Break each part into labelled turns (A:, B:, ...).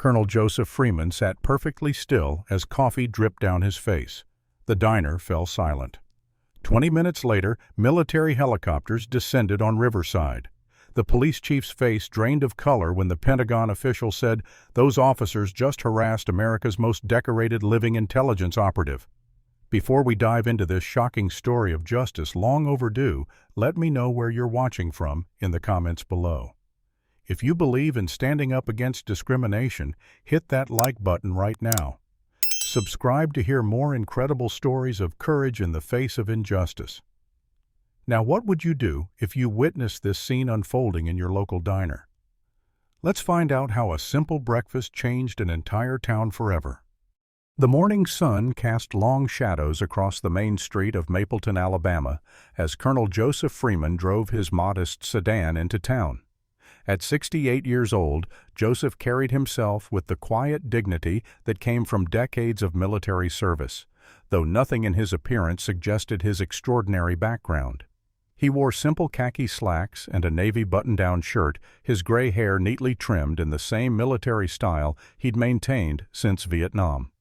A: Colonel Joseph Freeman sat perfectly still as coffee dripped down his face. The diner fell silent. 20 minutes later, military helicopters descended on Riverside. The police chief's face drained of color when the Pentagon official said, "Those officers just harassed America's most decorated living intelligence operative." Before we dive into this shocking story of justice long overdue, let me know where you're watching from in the comments below. If you believe in standing up against discrimination, hit that like button right now. Subscribe to hear more incredible stories of courage in the face of injustice. Now, what would you do if you witnessed this scene unfolding in your local diner? Let's find out how a simple breakfast changed an entire town forever. The morning sun cast long shadows across the main street of Mapleton, Alabama, as Colonel Joseph Freeman drove his modest sedan into town. At 68 years old, Joseph carried himself with the quiet dignity that came from decades of military service, though nothing in his appearance suggested his extraordinary background. He wore simple khaki slacks and a navy button-down shirt, his gray hair neatly trimmed in the same military style he'd maintained since Vietnam.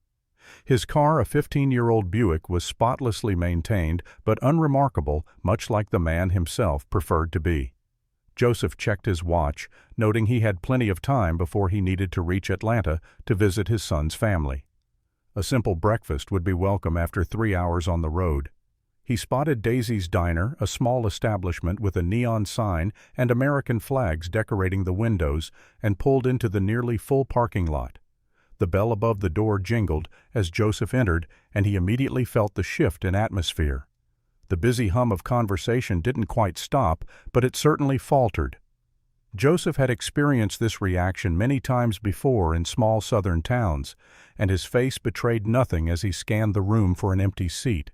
A: His car, a 15-year-old Buick, was spotlessly maintained but unremarkable, much like the man himself preferred to be. Joseph checked his watch, noting he had plenty of time before he needed to reach Atlanta to visit his son's family. A simple breakfast would be welcome after 3 hours on the road. He spotted Daisy's Diner, a small establishment with a neon sign and American flags decorating the windows, and pulled into the nearly full parking lot. The bell above the door jingled as Joseph entered, and he immediately felt the shift in atmosphere. The busy hum of conversation didn't quite stop, but it certainly faltered. Joseph had experienced this reaction many times before in small southern towns, and his face betrayed nothing as he scanned the room for an empty seat.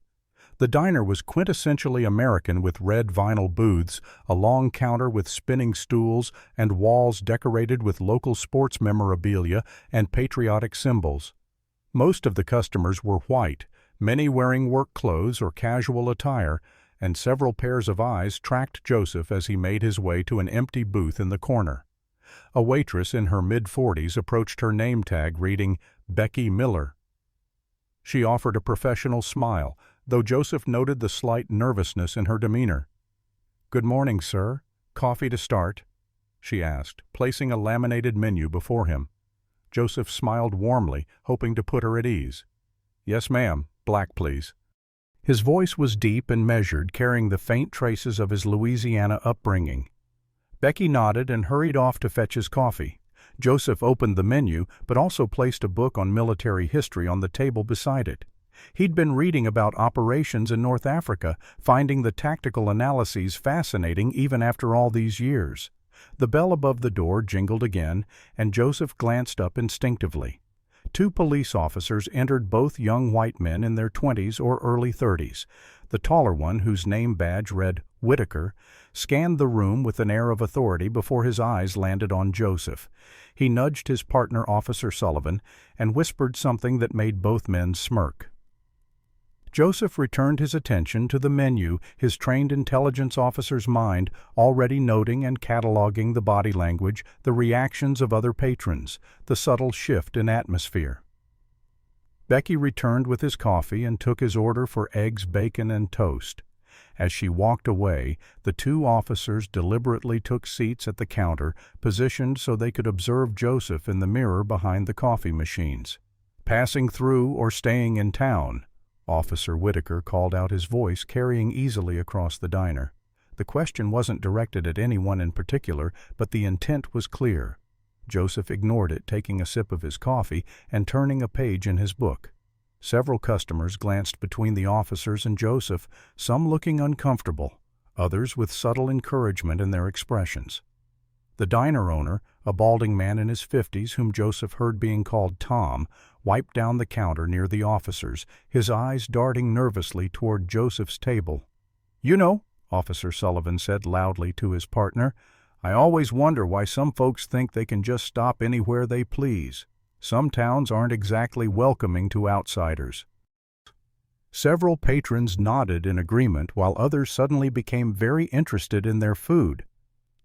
A: The diner was quintessentially American, with red vinyl booths, a long counter with spinning stools, and walls decorated with local sports memorabilia and patriotic symbols. Most of the customers were white, many wearing work clothes or casual attire, and several pairs of eyes tracked Joseph as he made his way to an empty booth in the corner. A waitress in her mid-40s approached her name tag reading, "Becky Miller." She offered a professional smile, though Joseph noted the slight nervousness in her demeanor. "Good morning, sir. Coffee to start?" she asked, placing a laminated menu before him. Joseph smiled warmly, hoping to put her at ease. "Yes, ma'am. Black, please." His voice was deep and measured, carrying the faint traces of his Louisiana upbringing. Becky nodded and hurried off to fetch his coffee. Joseph opened the menu, but also placed a book on military history on the table beside it. He'd been reading about operations in North Africa, finding the tactical analyses fascinating even after all these years. The bell above the door jingled again, and Joseph glanced up instinctively. 2 police officers entered, both young white men in their 20s or early 30s. The taller one, whose name badge read Whitaker, scanned the room with an air of authority before his eyes landed on Joseph. He nudged his partner, Officer Sullivan, and whispered something that made both men smirk. Joseph returned his attention to the menu, his trained intelligence officer's mind already noting and cataloging the body language, the reactions of other patrons, the subtle shift in atmosphere. Becky returned with his coffee and took his order for eggs, bacon, and toast. As she walked away, the 2 officers deliberately took seats at the counter, positioned so they could observe Joseph in the mirror behind the coffee machines. "Passing through or staying in town?" Officer Whitaker called out, his voice carrying easily across the diner. The question wasn't directed at anyone in particular, but the intent was clear. Joseph ignored it, taking a sip of his coffee and turning a page in his book. Several customers glanced between the officers and Joseph, some looking uncomfortable, others with subtle encouragement in their expressions. The diner owner, a balding man in his 50s whom Joseph heard being called Tom, wiped down the counter near the officers, his eyes darting nervously toward Joseph's table. "You know," Officer Sullivan said loudly to his partner, "I always wonder why some folks think they can just stop anywhere they please. Some towns aren't exactly welcoming to outsiders." Several patrons nodded in agreement, while others suddenly became very interested in their food.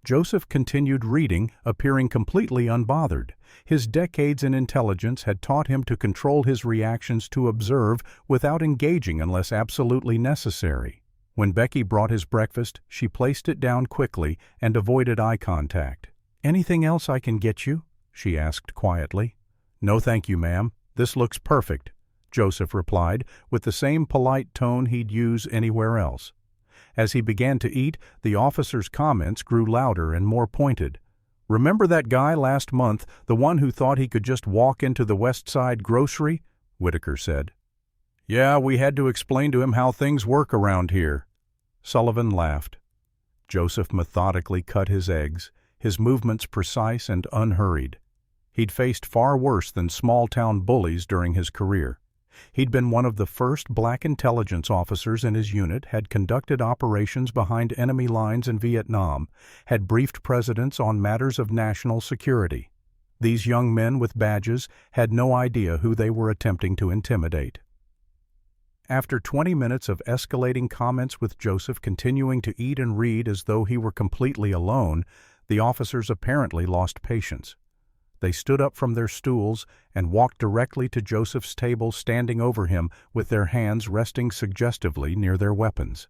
A: Joseph continued reading, appearing completely unbothered. His decades in intelligence had taught him to control his reactions, to observe without engaging unless absolutely necessary. When Becky brought his breakfast, she placed it down quickly and avoided eye contact. "Anything else I can get you?" she asked quietly. "No, thank you, ma'am. This looks perfect," Joseph replied, with the same polite tone he'd use anywhere else. As he began to eat, the officer's comments grew louder and more pointed. "Remember that guy last month, the one who thought he could just walk into the West Side grocery?" Whitaker said. "Yeah, we had to explain to him how things work around here." Sullivan laughed. Joseph methodically cut his eggs, his movements precise and unhurried. He'd faced far worse than small-town bullies during his career. He'd been one of the first black intelligence officers in his unit, had conducted operations behind enemy lines in Vietnam, had briefed presidents on matters of national security. These young men with badges had no idea who they were attempting to intimidate. After 20 minutes of escalating comments with Joseph continuing to eat and read as though he were completely alone, the officers apparently lost patience. They stood up from their stools and walked directly to Joseph's table, standing over him with their hands resting suggestively near their weapons.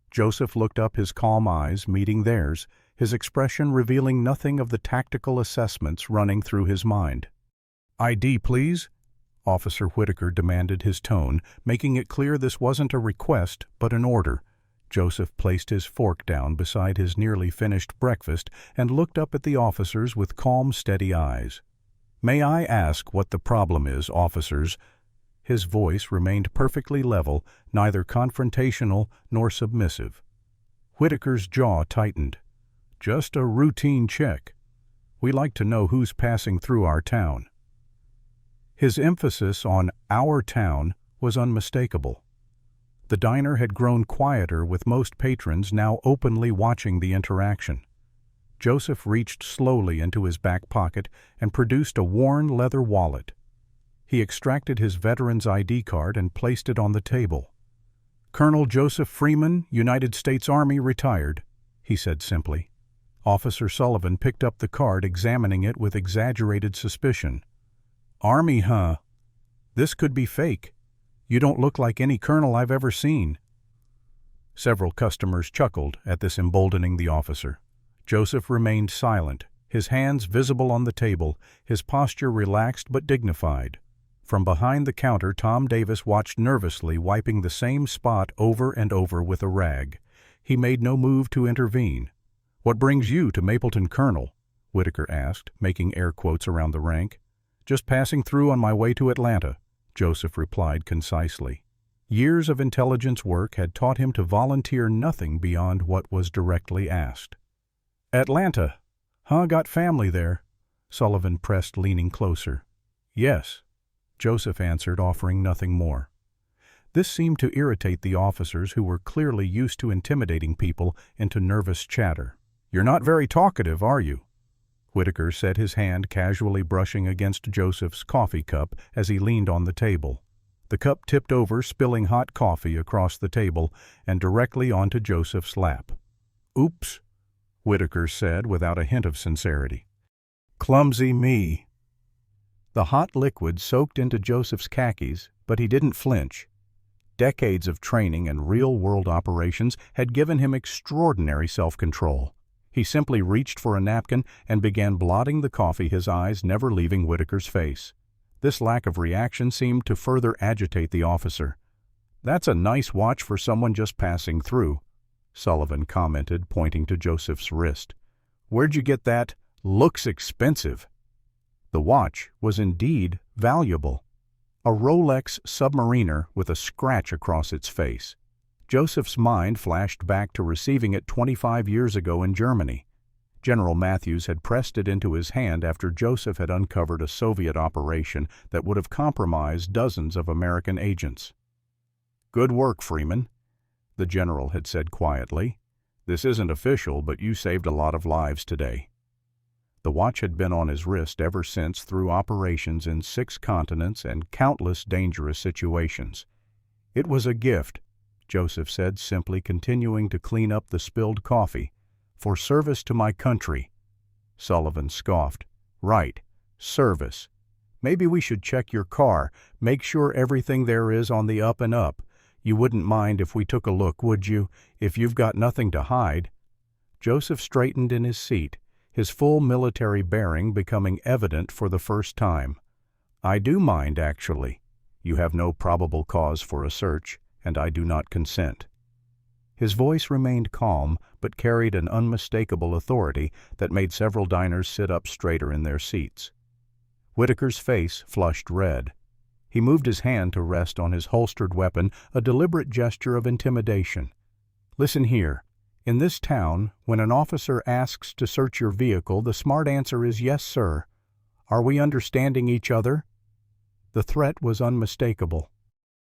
A: Joseph looked up, his calm eyes meeting theirs, his expression revealing nothing of the tactical assessments running through his mind. "ID, please," Officer Whitaker demanded, his tone making it clear this wasn't a request but an order. Joseph placed his fork down beside his nearly finished breakfast and looked up at the officers with calm, steady eyes. "May I ask what the problem is, officers?" His voice remained perfectly level, neither confrontational nor submissive. Whitaker's jaw tightened. "Just a routine check. We like to know who's passing through our town." His emphasis on "our town" was unmistakable. The diner had grown quieter, with most patrons now openly watching the interaction. Joseph reached slowly into his back pocket and produced a worn leather wallet. He extracted his veteran's ID card and placed it on the table. "Colonel Joseph Freeman, United States Army, retired," he said simply. Officer Sullivan picked up the card, examining it with exaggerated suspicion. "Army, huh? This could be fake. You don't look like any colonel I've ever seen." Several customers chuckled at this, emboldening the officer. Joseph remained silent, his hands visible on the table, his posture relaxed but dignified. From behind the counter, Tom Davis watched nervously, wiping the same spot over and over with a rag. He made no move to intervene. "What brings you to Mapleton, Colonel?" Whitaker asked, making air quotes around the rank. "Just passing through on my way to Atlanta," Joseph replied concisely. Years of intelligence work had taught him to volunteer nothing beyond what was directly asked. "Atlanta? Huh, got family there?" Sullivan pressed, leaning closer. "Yes," Joseph answered, offering nothing more. This seemed to irritate the officers, who were clearly used to intimidating people into nervous chatter. "You're not very talkative, are you?" Whitaker said, his hand casually brushing against Joseph's coffee cup as he leaned on the table. The cup tipped over, spilling hot coffee across the table and directly onto Joseph's lap. "Oops," Whitaker said without a hint of sincerity. "Clumsy me." The hot liquid soaked into Joseph's khakis, but he didn't flinch. Decades of training and real-world operations had given him extraordinary self-control. He simply reached for a napkin and began blotting the coffee, his eyes never leaving Whitaker's face. This lack of reaction seemed to further agitate the officer. "That's a nice watch for someone just passing through," Sullivan commented, pointing to Joseph's wrist. "Where'd you get that? Looks expensive." The watch was indeed valuable. A Rolex Submariner with a scratch across its face. Joseph's mind flashed back to receiving it 25 years ago in Germany. General Matthews had pressed it into his hand after Joseph had uncovered a Soviet operation that would have compromised dozens of American agents. "Good work, Freeman," the general had said quietly. "This isn't official, but you saved a lot of lives today." The watch had been on his wrist ever since, through operations in 6 continents and countless dangerous situations. "It was a gift," Joseph said, simply continuing to clean up the spilled coffee. For service to my country." Sullivan scoffed. "Right. Service. Maybe we should check your car, make sure everything there is on the up and up. You wouldn't mind if we took a look, would you, if you've got nothing to hide?" Joseph straightened in his seat, his full military bearing becoming evident for the first time. "I do mind, actually. You have no probable cause for a search, and I do not consent." His voice remained calm, but carried an unmistakable authority that made several diners sit up straighter in their seats. Whitaker's face flushed red. He moved his hand to rest on his holstered weapon, a deliberate gesture of intimidation. "Listen here. In this town, when an officer asks to search your vehicle, the smart answer is yes, sir. Are we understanding each other?" The threat was unmistakable.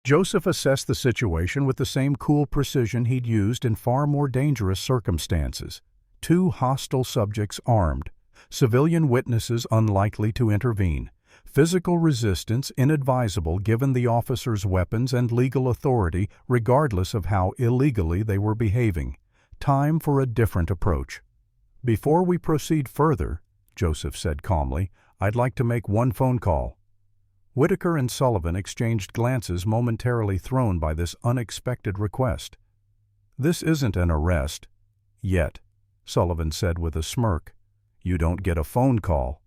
A: Joseph assessed the situation with the same cool precision he'd used in far more dangerous circumstances. Two hostile subjects armed, civilian witnesses unlikely to intervene, physical resistance inadvisable given the officer's weapons and legal authority regardless of how illegally they were behaving. Time for a different approach. "Before we proceed further," Joseph said calmly, "I'd like to make one phone call." Whitaker and Sullivan exchanged glances momentarily thrown by this unexpected request. "This isn't an arrest. Yet," Sullivan said with a smirk. "You don't get a phone call."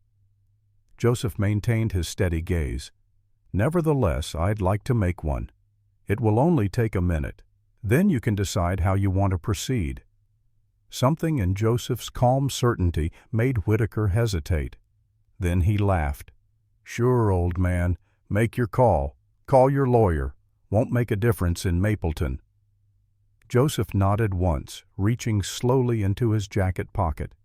A: Joseph maintained his steady gaze. "Nevertheless, I'd like to make one. It will only take a minute. Then you can decide how you want to proceed." Something in Joseph's calm certainty made Whitaker hesitate. Then he laughed. "Sure, old man. Make your call. Call your lawyer. Won't make a difference in Mapleton." Joseph nodded once, reaching slowly into his jacket pocket.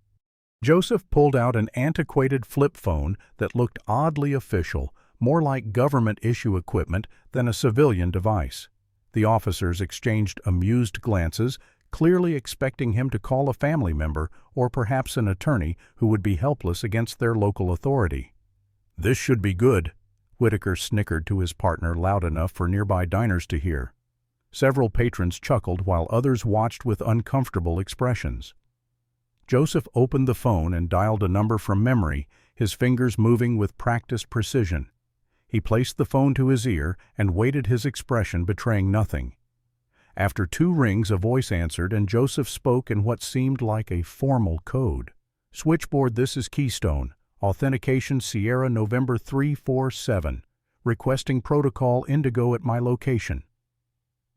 A: Joseph pulled out an antiquated flip phone that looked oddly official, more like government-issue equipment than a civilian device. The officers exchanged amused glances, clearly expecting him to call a family member or perhaps an attorney who would be helpless against their local authority. "This should be good," Whitaker snickered to his partner loud enough for nearby diners to hear. Several patrons chuckled while others watched with uncomfortable expressions. Joseph opened the phone and dialed a number from memory, his fingers moving with practiced precision. He placed the phone to his ear and waited, his expression betraying nothing. After 2 rings, a voice answered, and Joseph spoke in what seemed like a formal code. "Switchboard, this is Keystone. Authentication Sierra November 347. Requesting protocol Indigo at my location."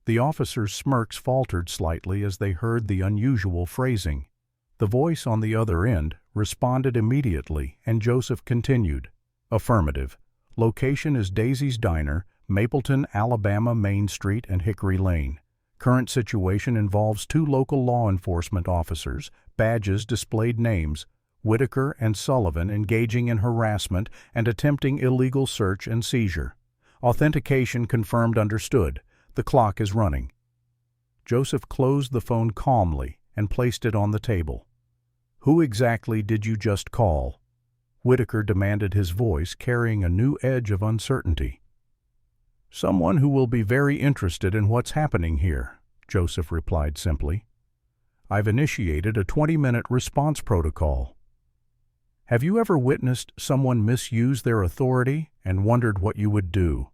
A: The officers' smirks faltered slightly as they heard the unusual phrasing. The voice on the other end responded immediately, and Joseph continued. "Affirmative. Location is Daisy's Diner, Mapleton, Alabama, Main Street and Hickory Lane. Current situation involves 2 local law enforcement officers, badges displayed names, Whitaker and Sullivan, engaging in harassment and attempting illegal search and seizure. Authentication confirmed, understood. The clock is running." Joseph closed the phone calmly and placed it on the table. "Who exactly did you just call?" Whitaker demanded, his voice carrying a new edge of uncertainty. "Someone who will be very interested in what's happening here," Joseph replied simply. "I've initiated a 20-minute response protocol." Have you ever witnessed someone misuse their authority and wondered what you would do?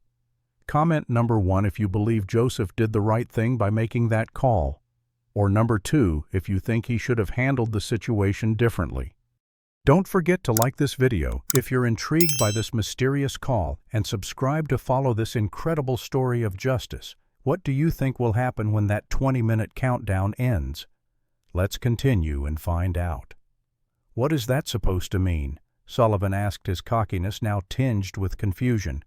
A: Comment number 1 if you believe Joseph did the right thing by making that call, or number 2 if you think he should have handled the situation differently. Don't forget to like this video if you're intrigued by this mysterious call, and subscribe to follow this incredible story of justice. What do you think will happen when that 20-minute countdown ends? Let's continue and find out. "What is that supposed to mean?" Sullivan asked, his cockiness now tinged with confusion.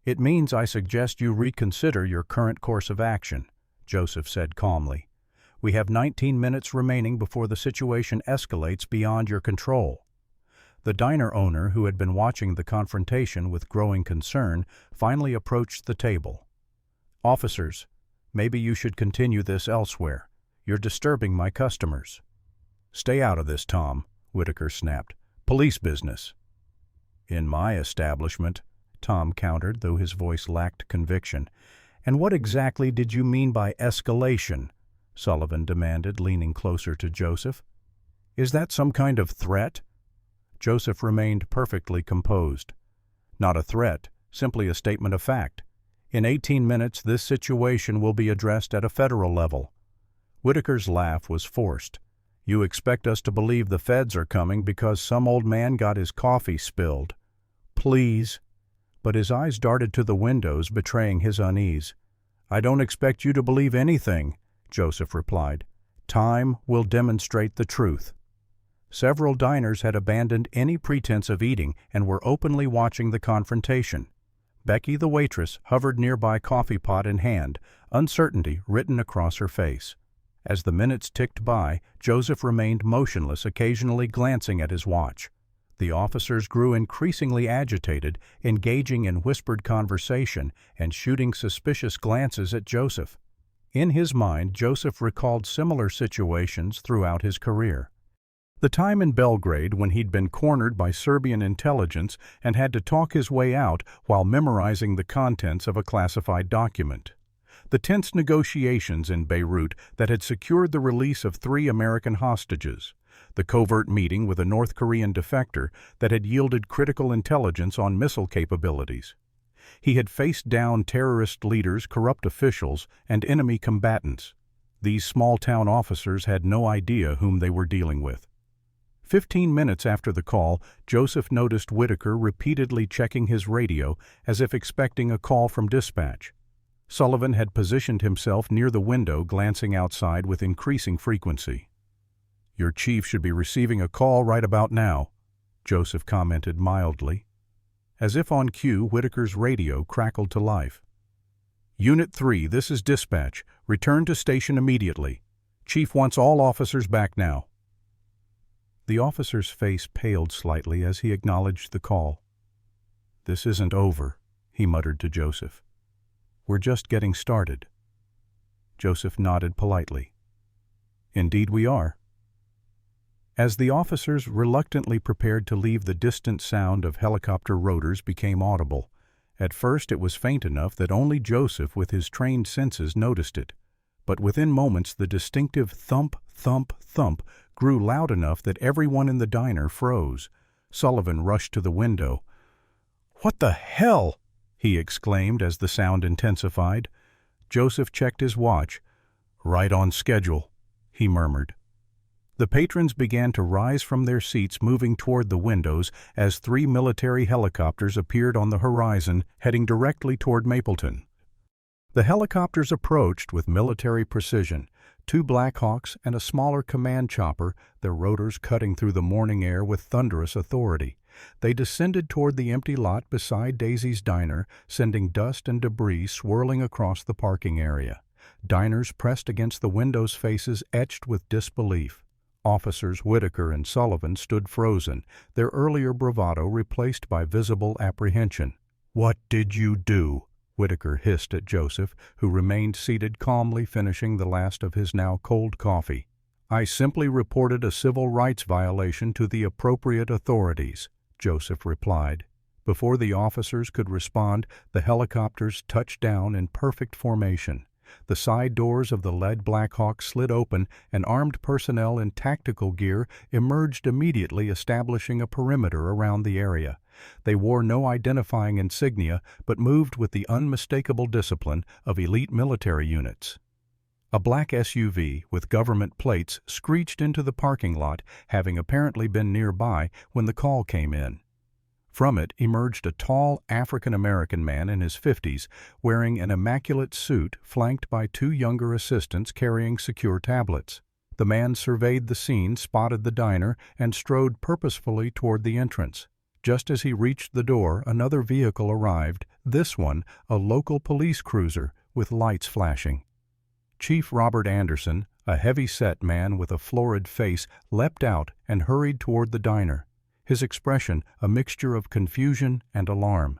A: "It means I suggest you reconsider your current course of action," Joseph said calmly. "We have 19 minutes remaining before the situation escalates beyond your control." The diner owner, who had been watching the confrontation with growing concern, finally approached the table. "Officers, maybe you should continue this elsewhere. You're disturbing my customers." "Stay out of this, Tom," Whitaker snapped. "Police business." "In my establishment," Tom countered, though his voice lacked conviction. "And what exactly did you mean by escalation?" Sullivan demanded, leaning closer to Joseph. Is that some kind of threat?" Joseph remained perfectly composed. "Not a threat, simply a statement of fact. In 18 minutes, this situation will be addressed at a federal level." Whitaker's laugh was forced. "You expect us to believe the feds are coming because some old man got his coffee spilled. Please." But his eyes darted to the windows, betraying his unease. "I don't expect you to believe anything," Joseph replied. "Time will demonstrate the truth." Several diners had abandoned any pretense of eating and were openly watching the confrontation. Becky, the waitress, hovered nearby, coffee pot in hand, uncertainty written across her face. As the minutes ticked by, Joseph remained motionless, occasionally glancing at his watch. The officers grew increasingly agitated, engaging in whispered conversation and shooting suspicious glances at Joseph. In his mind, Joseph recalled similar situations throughout his career. The time in Belgrade when he'd been cornered by Serbian intelligence and had to talk his way out while memorizing the contents of a classified document. The tense negotiations in Beirut that had secured the release of 3 American hostages. The covert meeting with a North Korean defector that had yielded critical intelligence on missile capabilities. He had faced down terrorist leaders, corrupt officials, and enemy combatants. These small-town officers had no idea whom they were dealing with. 15 minutes after the call, Joseph noticed Whitaker repeatedly checking his radio as if expecting a call from dispatch. Sullivan had positioned himself near the window, glancing outside with increasing frequency. "Your chief should be receiving a call right about now," Joseph commented mildly. As if on cue, Whitaker's radio crackled to life. "Unit 3, this is dispatch. Return to station immediately. Chief wants all officers back now." The officer's face paled slightly as he acknowledged the call. "This isn't over," he muttered to Joseph. "We're just getting started." Joseph nodded politely. "Indeed we are." As the officers reluctantly prepared to leave, the distant sound of helicopter rotors became audible. At first it was faint enough that only Joseph with his trained senses noticed it. But within moments the distinctive thump, thump, thump grew loud enough that everyone in the diner froze. Sullivan rushed to the window. "What the hell?" he exclaimed as the sound intensified. Joseph checked his watch. "Right on schedule," he murmured. The patrons began to rise from their seats, moving toward the windows as 3 military helicopters appeared on the horizon, heading directly toward Mapleton. The helicopters approached with military precision, 2 Blackhawks and a smaller command chopper, their rotors cutting through the morning air with thunderous authority. They descended toward the empty lot beside Daisy's diner, sending dust and debris swirling across the parking area. Diners pressed against the windows' faces, etched with disbelief. Officers Whitaker and Sullivan stood frozen, their earlier bravado replaced by visible apprehension. "What did you do?" Whitaker hissed at Joseph, who remained seated calmly finishing the last of his now cold coffee. "I simply reported a civil rights violation to the appropriate authorities," Joseph replied. Before the officers could respond, the helicopters touched down in perfect formation. The side doors of the lead Blackhawk slid open, and armed personnel in tactical gear emerged immediately, establishing a perimeter around the area. They wore no identifying insignia, but moved with the unmistakable discipline of elite military units. A black SUV with government plates screeched into the parking lot, having apparently been nearby when the call came in. From it emerged a tall African-American man in his 50s, wearing an immaculate suit flanked by 2 younger assistants carrying secure tablets. The man surveyed the scene, spotted the diner, and strode purposefully toward the entrance. Just as he reached the door, another vehicle arrived, this one a local police cruiser with lights flashing. Chief Robert Anderson, a heavy-set man with a florid face, leapt out and hurried toward the diner, his expression a mixture of confusion and alarm.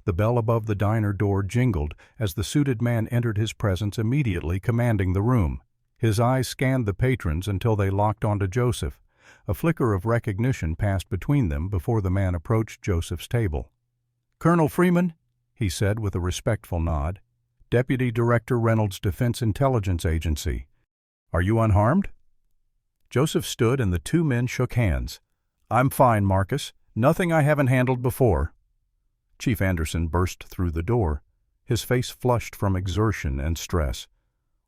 A: The bell above the diner door jingled as the suited man entered his presence, immediately commanding the room. His eyes scanned the patrons until they locked onto Joseph. A flicker of recognition passed between them before the man approached Joseph's table. "Colonel Freeman," he said with a respectful nod. "Deputy Director Reynolds, Defense Intelligence Agency. Are you unharmed?" Joseph stood and the two men shook hands. "I'm fine, Marcus. Nothing I haven't handled before." Chief Anderson burst through the door, his face flushed from exertion and stress.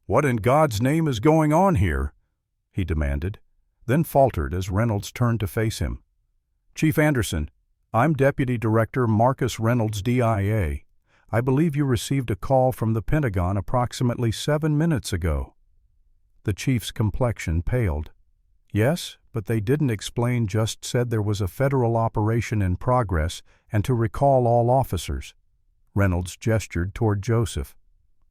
A: "What in God's name is going on here?" he demanded, then faltered as Reynolds turned to face him. "Chief Anderson, I'm Deputy Director Marcus Reynolds, DIA. I believe you received a call from the Pentagon approximately 7 minutes ago." The chief's complexion paled. "Yes, but they didn't explain, just said there was a federal operation in progress and to recall all officers." Reynolds gestured toward Joseph.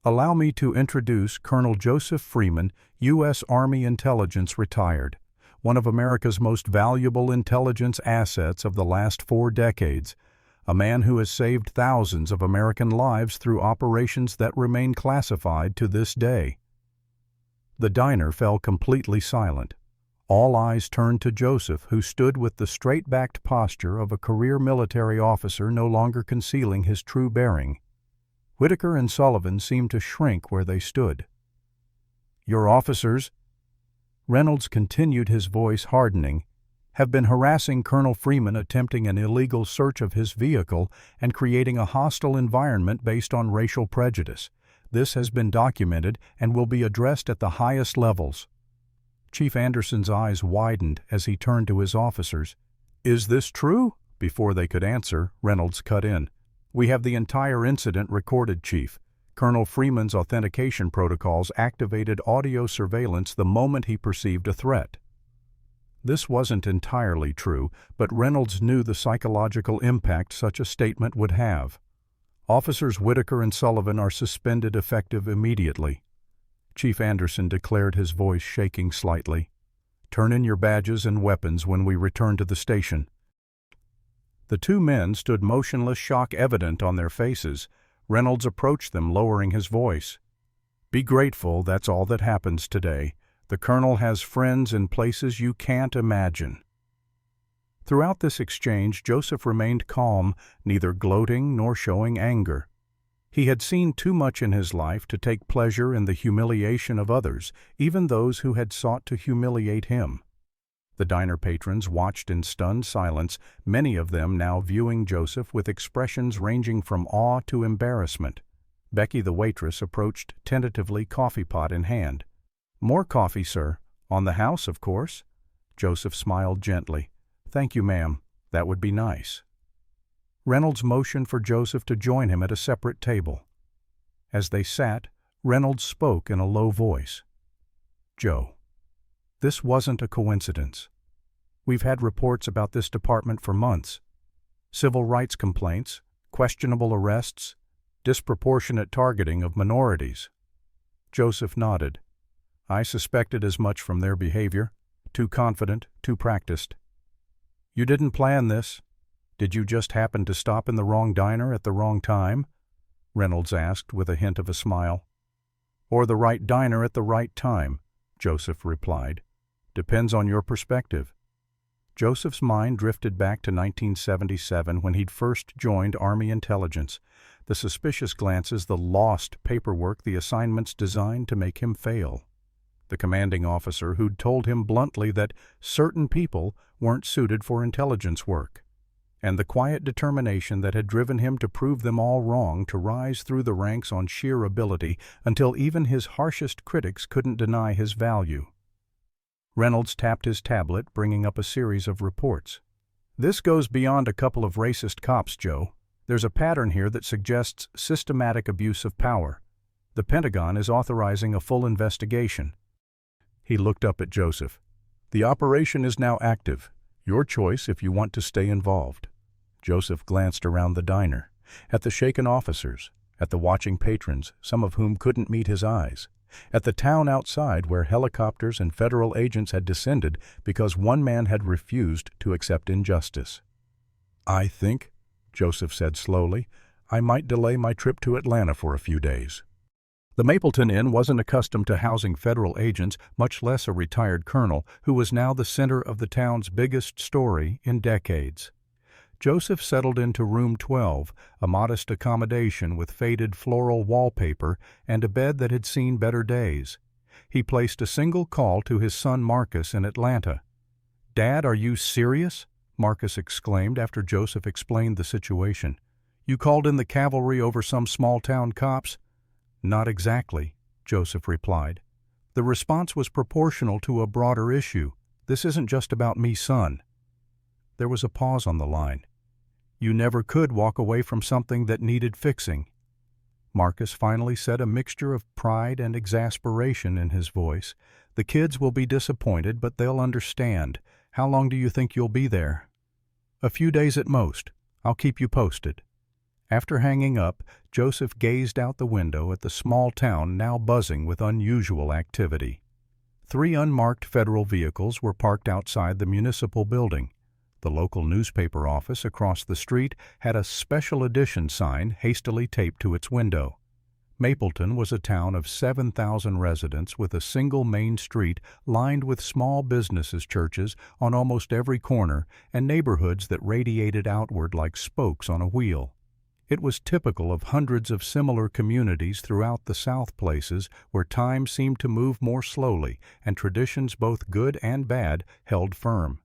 A: "Allow me to introduce Colonel Joseph Freeman, U.S. Army Intelligence retired, one of America's most valuable intelligence assets of the last 4 decades, a man who has saved thousands of American lives through operations that remain classified to this day." The diner fell completely silent. All eyes turned to Joseph, who stood with the straight-backed posture of a career military officer no longer concealing his true bearing. Whitaker and Sullivan seemed to shrink where they stood. "Your officers," Reynolds continued, his voice hardening, "have been harassing Colonel Freeman, attempting an illegal search of his vehicle and creating a hostile environment based on racial prejudice. This has been documented and will be addressed at the highest levels." Chief Anderson's eyes widened as he turned to his officers. "Is this true?" Before they could answer, Reynolds cut in. "We have the entire incident recorded, Chief. Colonel Freeman's authentication protocols activated audio surveillance the moment he perceived a threat." This wasn't entirely true, but Reynolds knew the psychological impact such a statement would have. "Officers Whitaker and Sullivan are suspended effective immediately." Chief Anderson declared, his voice shaking slightly. "Turn in your badges and weapons when we return to the station." The two men stood motionless, shock evident on their faces. Reynolds approached them, lowering his voice. "Be grateful that's all that happens today. The Colonel has friends in places you can't imagine." Throughout this exchange, Joseph remained calm, neither gloating nor showing anger. He had seen too much in his life to take pleasure in the humiliation of others, even those who had sought to humiliate him. The diner patrons watched in stunned silence, many of them now viewing Joseph with expressions ranging from awe to embarrassment. Becky, the waitress, approached tentatively, coffee pot in hand. "More coffee, sir. On the house, of course." Joseph smiled gently. "Thank you, ma'am. That would be nice." Reynolds motioned for Joseph to join him at a separate table. As they sat, Reynolds spoke in a low voice. "Joe, this wasn't a coincidence. We've had reports about this department for months. Civil rights complaints, questionable arrests, disproportionate targeting of minorities." Joseph nodded. "I suspected as much from their behavior. Too confident, too practiced." "You didn't plan this? Did you just happen to stop in the wrong diner at the wrong time?" Reynolds asked with a hint of a smile. "Or the right diner at the right time," Joseph replied. "Depends on your perspective." Joseph's mind drifted back to 1977 when he'd first joined Army Intelligence. The suspicious glances, the lost paperwork, the assignments designed to make him fail. The commanding officer who'd told him bluntly that certain people weren't suited for intelligence work. And the quiet determination that had driven him to prove them all wrong, to rise through the ranks on sheer ability until even his harshest critics couldn't deny his value. Reynolds tapped his tablet, bringing up a series of reports. "This goes beyond a couple of racist cops, Joe. There's a pattern here that suggests systematic abuse of power. The Pentagon is authorizing a full investigation." He looked up at Joseph. "The operation is now active. Your choice if you want to stay involved." Joseph glanced around the diner, at the shaken officers, at the watching patrons, some of whom couldn't meet his eyes, at the town outside where helicopters and federal agents had descended because one man had refused to accept injustice. "I think," Joseph said slowly, "I might delay my trip to Atlanta for a few days." The Mapleton Inn wasn't accustomed to housing federal agents, much less a retired colonel, who was now the center of the town's biggest story in decades. Joseph settled into room 12, a modest accommodation with faded floral wallpaper and a bed that had seen better days. he placed a single call to his son Marcus in Atlanta. "Dad, are you serious?" Marcus exclaimed after Joseph explained the situation. "You called in the cavalry over some small-town cops?" "Not exactly," Joseph replied. "The response was proportional to a broader issue. This isn't just about me, son." There was a pause on the line. "You never could walk away from something that needed fixing." Marcus finally said, a mixture of pride and exasperation in his voice. "The kids will be disappointed, but they'll understand. How long do you think you'll be there?" "A few days at most. I'll keep you posted." After hanging up, Joseph gazed out the window at the small town now buzzing with unusual activity. 3 unmarked federal vehicles were parked outside the municipal building. The local newspaper office across the street had a special edition sign hastily taped to its window. Mapleton was a town of 7,000 residents with a single main street lined with small businesses, churches on almost every corner, and neighborhoods that radiated outward like spokes on a wheel. It was typical of hundreds of similar communities throughout the South, places where time seemed to move more slowly and traditions, both good and bad, held firm.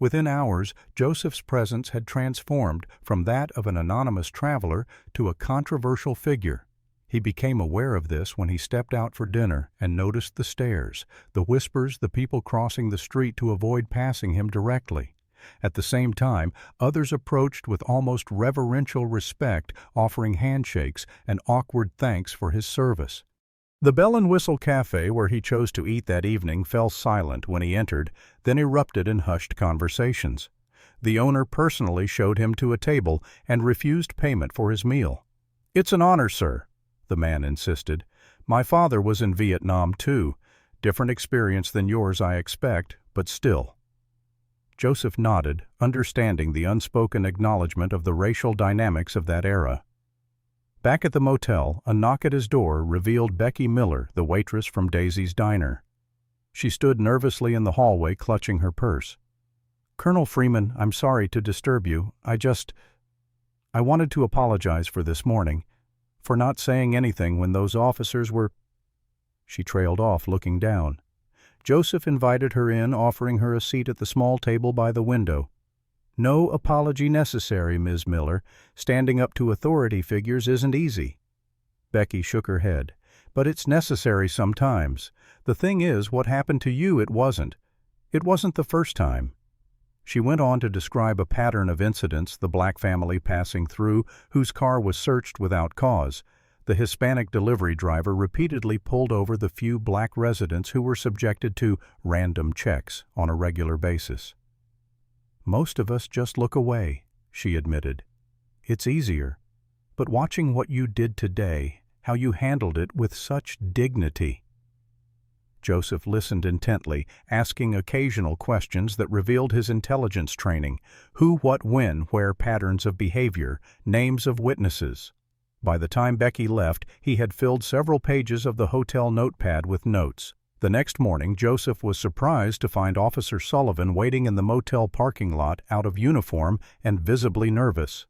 A: Within hours, Joseph's presence had transformed from that of an anonymous traveler to a controversial figure. He became aware of this when he stepped out for dinner and noticed the stares, the whispers, the people crossing the street to avoid passing him directly. At the same time, others approached with almost reverential respect, offering handshakes and awkward thanks for his service. The Bell and Whistle Cafe, where he chose to eat that evening, fell silent when he entered, then erupted in hushed conversations. The owner personally showed him to a table and refused payment for his meal. "It's an honor, sir," the man insisted. "My father was in Vietnam, too. Different experience than yours, I expect, but still." Joseph nodded, understanding the unspoken acknowledgement of the racial dynamics of that era. Back at the motel, a knock at his door revealed Becky Miller, the waitress from Daisy's Diner. She stood nervously in the hallway, clutching her purse. "Colonel Freeman, I'm sorry to disturb you. I wanted to apologize for this morning, for not saying anything when those officers were—" She trailed off, looking down. Joseph invited her in, offering her a seat at the small table by the window. "No apology necessary, Ms. Miller. Standing up to authority figures isn't easy." Becky shook her head. "But it's necessary sometimes. The thing is, what happened to you, it wasn't. It wasn't the first time." She went on to describe a pattern of incidents, the black family passing through, whose car was searched without cause. The Hispanic delivery driver repeatedly pulled over the few black residents who were subjected to random checks on a regular basis. "Most of us just look away," she admitted. "It's easier. But watching what you did today, how you handled it with such dignity." Joseph listened intently, asking occasional questions that revealed his intelligence training: who, what, when, where patterns of behavior, names of witnesses. By the time Becky left, he had filled several pages of the hotel notepad with notes. The next morning, Joseph was surprised to find Officer Sullivan waiting in the motel parking lot, out of uniform and visibly nervous.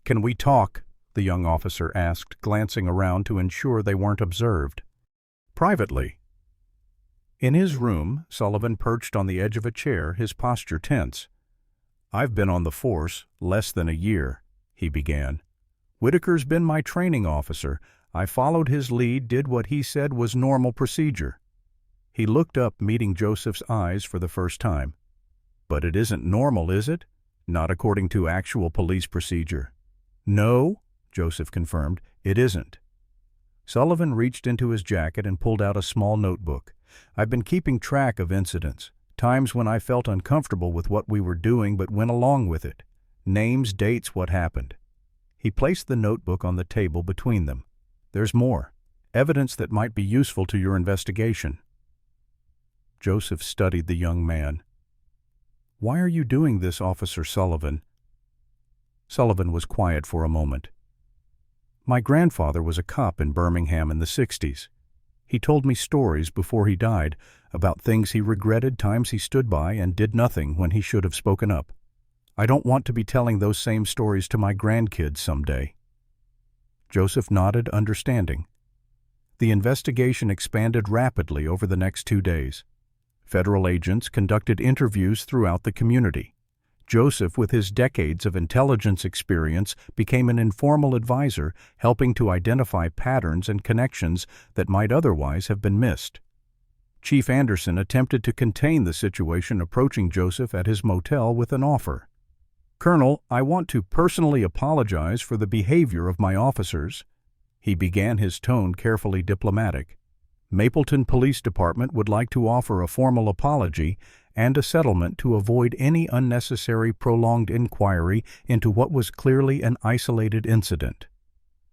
A: "Can we talk?" the young officer asked, glancing around to ensure they weren't observed. "Privately." In his room, Sullivan perched on the edge of a chair, his posture tense. "I've been on the force less than a year," he began. "Whitaker's been my training officer. I followed his lead, did what he said was normal procedure." He looked up, meeting Joseph's eyes for the first time. "But it isn't normal, is it? Not according to actual police procedure." "No," Joseph confirmed, "it isn't." Sullivan reached into his jacket and pulled out a small notebook. "I've been keeping track of incidents, times when I felt uncomfortable with what we were doing but went along with it. Names, dates, what happened." He placed the notebook on the table between them. "There's more. Evidence that might be useful to your investigation." Joseph studied the young man. "Why are you doing this, Officer Sullivan?" Sullivan was quiet for a moment. "My grandfather was a cop in Birmingham in the 60s. He told me stories before he died about things he regretted, times he stood by and did nothing when he should have spoken up. I don't want to be telling those same stories to my grandkids someday." Joseph nodded, understanding. The investigation expanded rapidly over the next 2 days. Federal agents conducted interviews throughout the community. Joseph, with his decades of intelligence experience, became an informal advisor, helping to identify patterns and connections that might otherwise have been missed. Chief Anderson attempted to contain the situation, approaching Joseph at his motel with an offer. "Colonel, I want to personally apologize for the behavior of my officers." He began, his tone carefully diplomatic. "Mapleton Police Department would like to offer a formal apology and a settlement to avoid any unnecessary prolonged inquiry into what was clearly an isolated incident."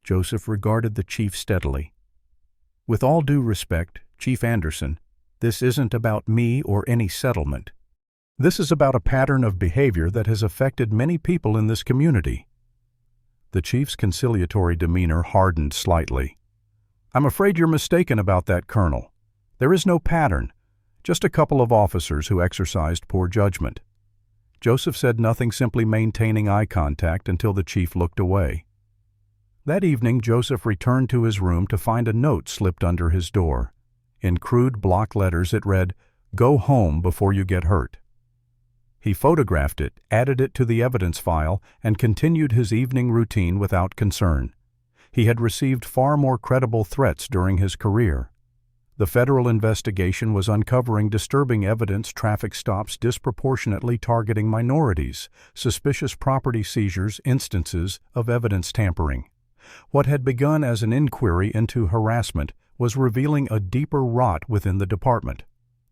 A: Joseph regarded the chief steadily. "With all due respect, Chief Anderson, this isn't about me or any settlement. This is about a pattern of behavior that has affected many people in this community." The chief's conciliatory demeanor hardened slightly. "I'm afraid you're mistaken about that, Colonel. There is no pattern, just a couple of officers who exercised poor judgment." Joseph said nothing, simply maintaining eye contact until the chief looked away. That evening, Joseph returned to his room to find a note slipped under his door. In crude block letters it read, "Go home before you get hurt." He photographed it, added it to the evidence file, and continued his evening routine without concern. He had received far more credible threats during his career. The federal investigation was uncovering disturbing evidence, traffic stops disproportionately targeting minorities, suspicious property seizures, instances of evidence tampering. What had begun as an inquiry into harassment was revealing a deeper rot within the department.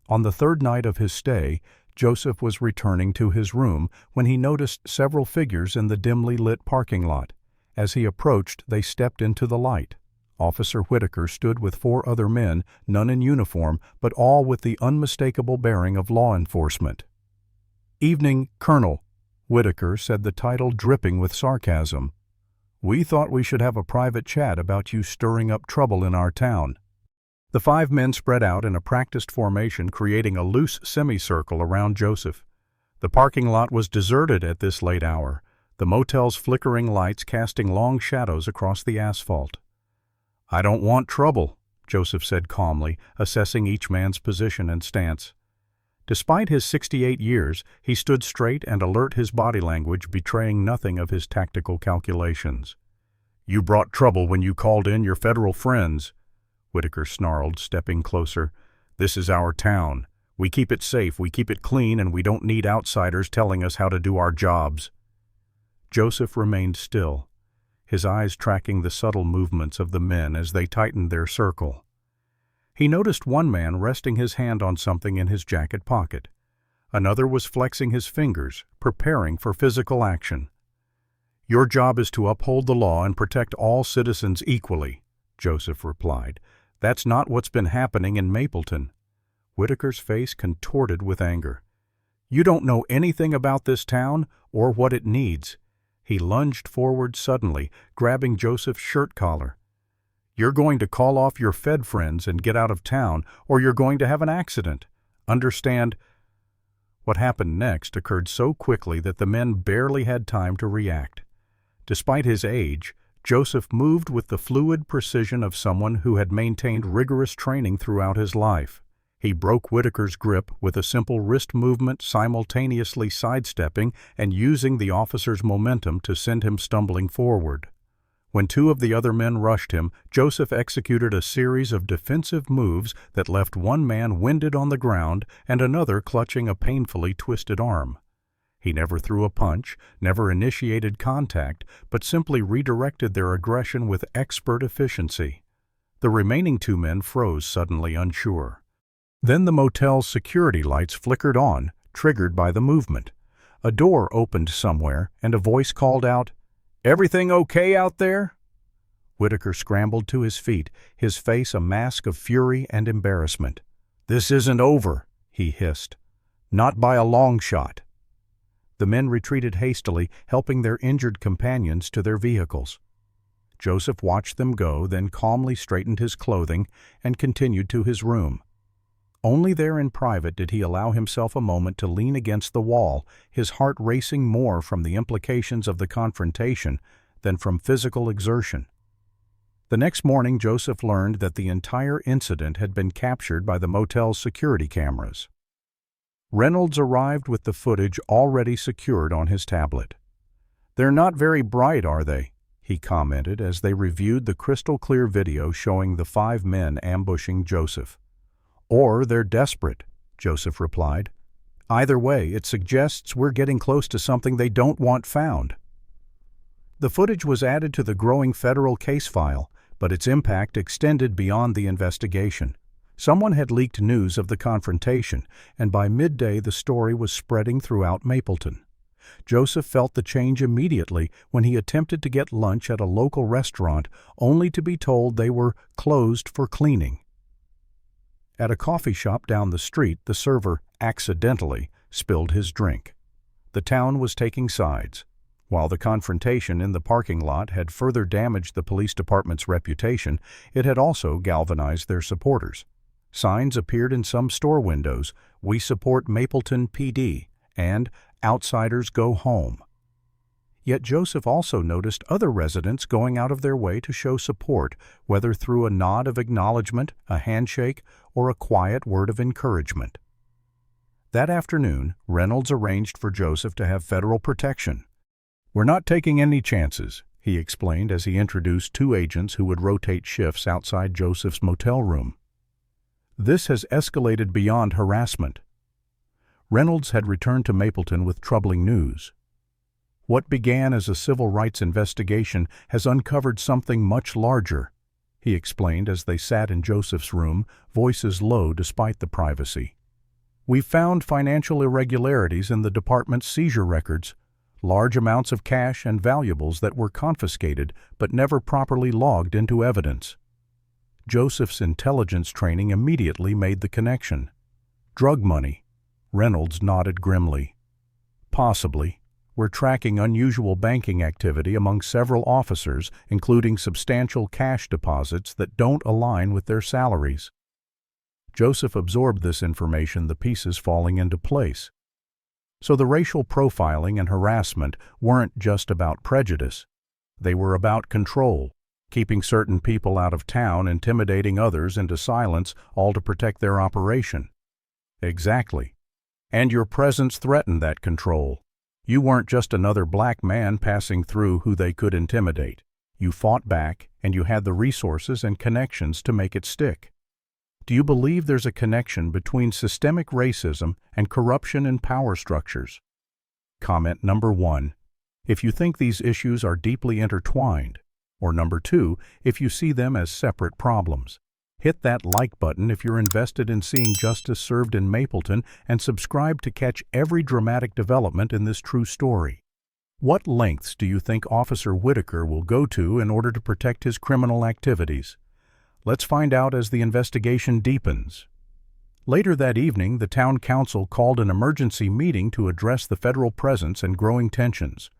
A: On the third night of his stay, Joseph was returning to his room when he noticed several figures in the dimly lit parking lot. As he approached, they stepped into the light. Officer Whitaker stood with 4 other men, none in uniform, but all with the unmistakable bearing of law enforcement. "Evening, Colonel," Whitaker said, the title dripping with sarcasm. "We thought we should have a private chat about you stirring up trouble in our town." The 5 men spread out in a practiced formation, creating a loose semicircle around Joseph. The parking lot was deserted at this late hour, the motel's flickering lights casting long shadows across the asphalt. "I don't want trouble," Joseph said calmly, assessing each man's position and stance. Despite his 68 years, he stood straight and alert, his body language betraying nothing of his tactical calculations. "You brought trouble when you called in your federal friends," Whitaker snarled, stepping closer. "This is our town. We keep it safe, we keep it clean, and we don't need outsiders telling us how to do our jobs." Joseph remained still, his eyes tracking the subtle movements of the men as they tightened their circle. He noticed one man resting his hand on something in his jacket pocket. Another was flexing his fingers, preparing for physical action. "Your job is to uphold the law and protect all citizens equally," Joseph replied. "That's not what's been happening in Mapleton." Whitaker's face contorted with anger. "You don't know anything about this town or what it needs." He lunged forward suddenly, grabbing Joseph's shirt collar. "You're going to call off your Fed friends and get out of town, or you're going to have an accident. Understand?" What happened next occurred so quickly that the men barely had time to react. Despite his age, Joseph moved with the fluid precision of someone who had maintained rigorous training throughout his life. He broke Whitaker's grip with a simple wrist movement, simultaneously sidestepping and using the officer's momentum to send him stumbling forward. When 2 of the other men rushed him, Joseph executed a series of defensive moves that left one man winded on the ground and another clutching a painfully twisted arm. He never threw a punch, never initiated contact, but simply redirected their aggression with expert efficiency. The remaining 2 men froze, suddenly unsure. Then the motel's security lights flickered on, triggered by the movement. A door opened somewhere, and a voice called out, "Everything okay out there?" Whitaker scrambled to his feet, his face a mask of fury and embarrassment. "This isn't over," he hissed. "Not by a long shot." The men retreated hastily, helping their injured companions to their vehicles. Joseph watched them go, then calmly straightened his clothing and continued to his room. Only there in private did he allow himself a moment to lean against the wall, his heart racing more from the implications of the confrontation than from physical exertion. The next morning, Joseph learned that the entire incident had been captured by the motel's security cameras. Reynolds arrived with the footage already secured on his tablet. "They're not very bright, are they?" he commented as they reviewed the crystal-clear video showing the 5 men ambushing Joseph. "Or they're desperate," Joseph replied. "Either way, it suggests we're getting close to something they don't want found." The footage was added to the growing federal case file, but its impact extended beyond the investigation. Someone had leaked news of the confrontation, and by midday the story was spreading throughout Mapleton. Joseph felt the change immediately when he attempted to get lunch at a local restaurant, only to be told they were closed for cleaning. At a coffee shop down the street, the server accidentally spilled his drink. The town was taking sides. While the confrontation in the parking lot had further damaged the police department's reputation, it had also galvanized their supporters. Signs appeared in some store windows, "We support Mapleton PD," and "Outsiders go home." Yet Joseph also noticed other residents going out of their way to show support, whether through a nod of acknowledgement, a handshake, or a quiet word of encouragement. That afternoon, Reynolds arranged for Joseph to have federal protection. "We're not taking any chances," he explained as he introduced 2 agents who would rotate shifts outside Joseph's motel room. This has escalated beyond harassment. Reynolds had returned to Mapleton with troubling news. What began as a civil rights investigation has uncovered something much larger, he explained as they sat in Joseph's room, voices low despite the privacy. "We've found financial irregularities in the department's seizure records, large amounts of cash and valuables that were confiscated but never properly logged into evidence." Joseph's intelligence training immediately made the connection. "Drug money." Reynolds nodded grimly. "Possibly. We're tracking unusual banking activity among several officers, including substantial cash deposits that don't align with their salaries." Joseph absorbed this information, the pieces falling into place. So the racial profiling and harassment weren't just about prejudice. They were about control, keeping certain people out of town, intimidating others into silence, all to protect their operation. Exactly. And your presence threatened that control. You weren't just another black man passing through who they could intimidate. You fought back, and you had the resources and connections to make it stick. Do you believe there's a connection between systemic racism and corruption in power structures? Comment number 1, if you think these issues are deeply intertwined, or number 2, if you see them as separate problems. Hit that like button if you're invested in seeing justice served in Mapleton, and subscribe to catch every dramatic development in this true story. What lengths do you think Officer Whitaker will go to in order to protect his criminal activities? Let's find out as the investigation deepens. Later that evening, the town council called an emergency meeting to address the federal presence and growing tensions.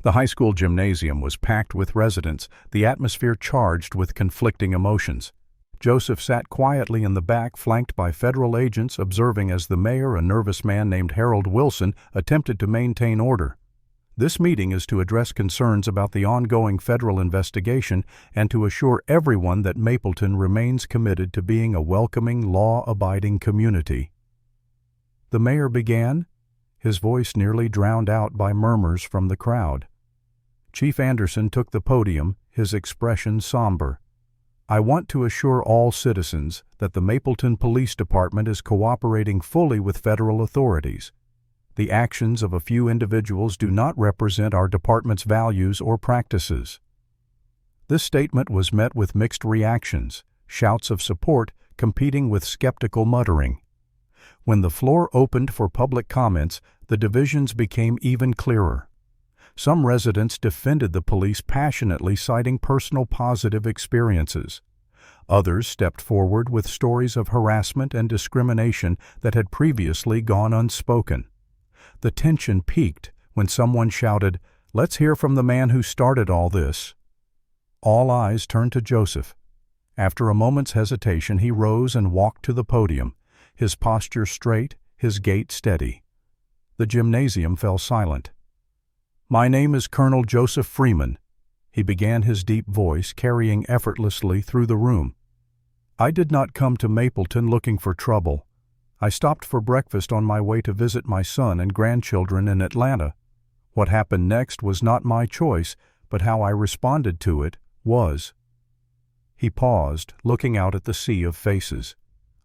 A: The high school gymnasium was packed with residents, the atmosphere charged with conflicting emotions. Joseph sat quietly in the back, flanked by federal agents, observing as the mayor, a nervous man named Harold Wilson, attempted to maintain order. This meeting is to address concerns about the ongoing federal investigation and to assure everyone that Mapleton remains committed to being a welcoming, law-abiding community. The mayor began, his voice nearly drowned out by murmurs from the crowd. Chief Anderson took the podium, his expression somber. "I want to assure all citizens that the Mapleton Police Department is cooperating fully with federal authorities. The actions of a few individuals do not represent our department's values or practices." This statement was met with mixed reactions, shouts of support competing with skeptical muttering. When the floor opened for public comments, the divisions became even clearer. Some residents defended the police passionately, citing personal positive experiences. Others stepped forward with stories of harassment and discrimination that had previously gone unspoken. The tension peaked when someone shouted, "Let's hear from the man who started all this." All eyes turned to Joseph. After a moment's hesitation, he rose and walked to the podium, his posture straight, his gait steady. The gymnasium fell silent. "My name is Colonel Joseph Freeman," He began, his deep voice carrying effortlessly through the room. "I did not come to Mapleton looking for trouble. I stopped for breakfast on my way to visit my son and grandchildren in Atlanta. What happened next was not my choice, but how I responded to it was." He paused, looking out at the sea of faces.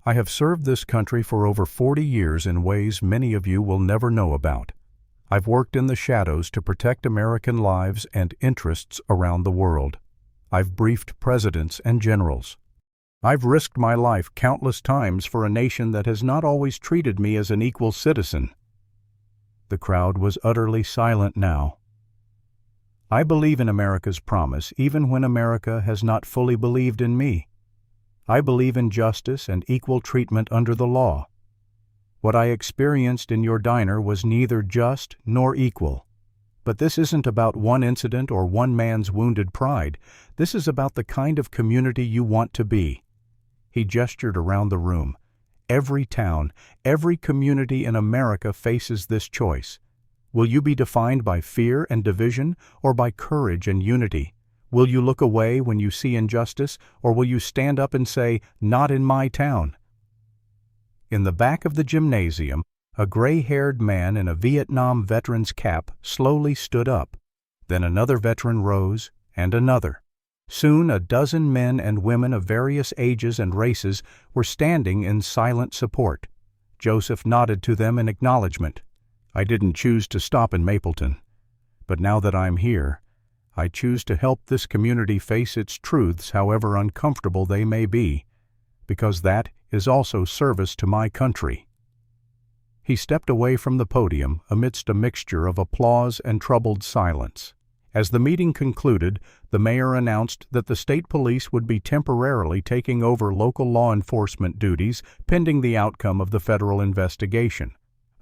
A: "I have served this country for over 40 years in ways many of you will never know about. I've worked in the shadows to protect American lives and interests around the world. I've briefed presidents and generals. I've risked my life countless times for a nation that has not always treated me as an equal citizen." The crowd was utterly silent now. "I believe in America's promise, even when America has not fully believed in me. I believe in justice and equal treatment under the law. What I experienced in your diner was neither just nor equal. But this isn't about one incident or one man's wounded pride. This is about the kind of community you want to be." He gestured around the room. "Every town, every community in America faces this choice. Will you be defined by fear and division, or by courage and unity? Will you look away when you see injustice, or will you stand up and say, 'Not in my town'?" In the back of the gymnasium, a gray-haired man in a Vietnam veteran's cap slowly stood up. Then another veteran rose, and another. Soon a dozen men and women of various ages and races were standing in silent support. Joseph nodded to them in acknowledgement. "I didn't choose to stop in Mapleton, but now that I'm here, I choose to help this community face its truths, however uncomfortable they may be, because that is also service to my country." He stepped away from the podium amidst a mixture of applause and troubled silence. As the meeting concluded, the mayor announced that the state police would be temporarily taking over local law enforcement duties pending the outcome of the federal investigation,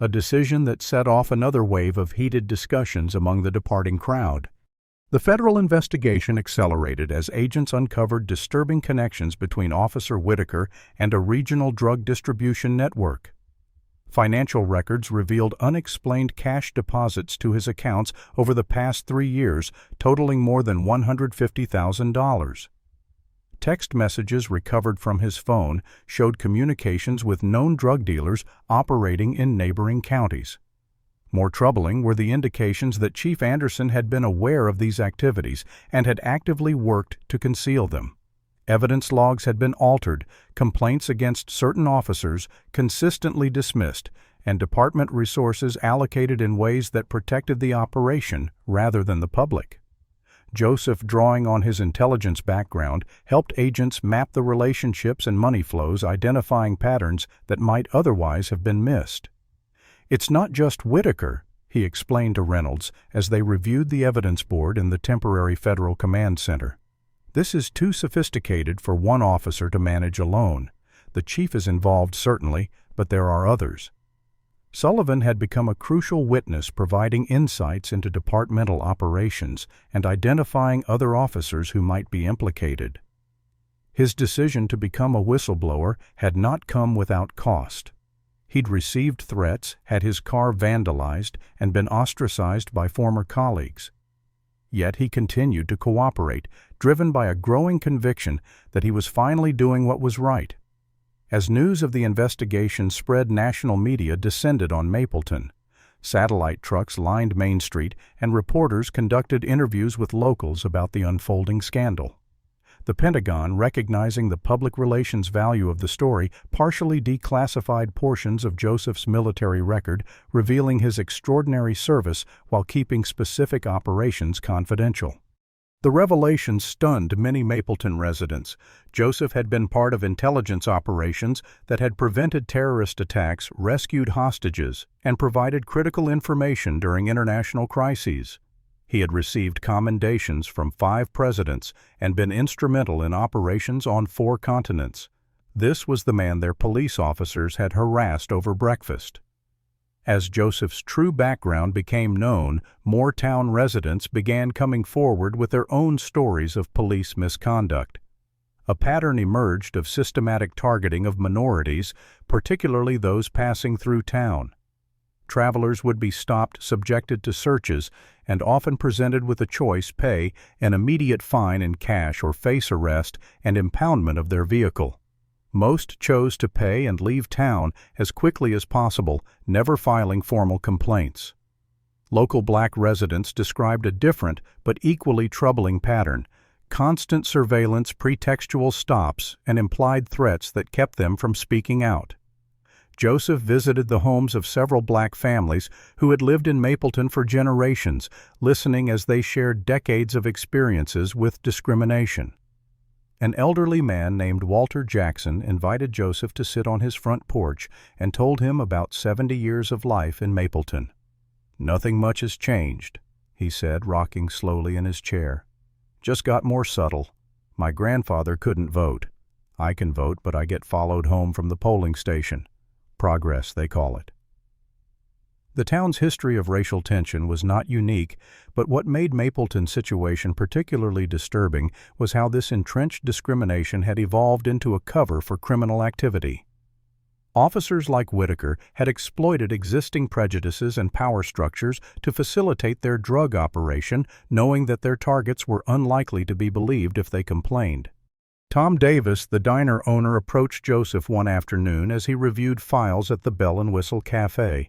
A: a decision that set off another wave of heated discussions among the departing crowd. The federal investigation accelerated as agents uncovered disturbing connections between Officer Whitaker and a regional drug distribution network. Financial records revealed unexplained cash deposits to his accounts over the past 3 years, totaling more than $150,000. Text messages recovered from his phone showed communications with known drug dealers operating in neighboring counties. More troubling were the indications that Chief Anderson had been aware of these activities and had actively worked to conceal them. Evidence logs had been altered, complaints against certain officers consistently dismissed, and department resources allocated in ways that protected the operation rather than the public. Joseph, drawing on his intelligence background, helped agents map the relationships and money flows, identifying patterns that might otherwise have been missed. "It's not just Whitaker," he explained to Reynolds as they reviewed the evidence board in the temporary Federal Command Center. "This is too sophisticated for one officer to manage alone. The chief is involved, certainly, but there are others." Sullivan had become a crucial witness, providing insights into departmental operations and identifying other officers who might be implicated. His decision to become a whistleblower had not come without cost. He'd received threats, had his car vandalized, and been ostracized by former colleagues. Yet he continued to cooperate, driven by a growing conviction that he was finally doing what was right. As news of the investigation spread, national media descended on Mapleton. Satellite trucks lined Main Street, and reporters conducted interviews with locals about the unfolding scandal. The Pentagon, recognizing the public relations value of the story, partially declassified portions of Joseph's military record, revealing his extraordinary service while keeping specific operations confidential. The revelation stunned many Mapleton residents. Joseph had been part of intelligence operations that had prevented terrorist attacks, rescued hostages, and provided critical information during international crises. He had received commendations from 5 presidents and been instrumental in operations on 4 continents. This was the man their police officers had harassed over breakfast. As Joseph's true background became known, more town residents began coming forward with their own stories of police misconduct. A pattern emerged of systematic targeting of minorities, particularly those passing through town. travelers would be stopped, subjected to searches, and often presented with a choice: pay an immediate fine in cash or face arrest and impoundment of their vehicle. Most chose to pay and leave town as quickly as possible, never filing formal complaints. Local black residents described a different but equally troubling pattern: constant surveillance, pretextual stops, and implied threats that kept them from speaking out. Joseph visited the homes of several black families who had lived in Mapleton for generations, listening as they shared decades of experiences with discrimination. An elderly man named Walter Jackson invited Joseph to sit on his front porch and told him about 70 years of life in Mapleton. "Nothing much has changed," he said, rocking slowly in his chair. "Just got more subtle. My grandfather couldn't vote. I can vote, but I get followed home from the polling station. Progress, they call it." The town's history of racial tension was not unique, but what made Mapleton's situation particularly disturbing was how this entrenched discrimination had evolved into a cover for criminal activity. Officers like Whitaker had exploited existing prejudices and power structures to facilitate their drug operation, knowing that their targets were unlikely to be believed if they complained. Tom Davis, the diner owner, approached Joseph one afternoon as he reviewed files at the Bell and Whistle Cafe.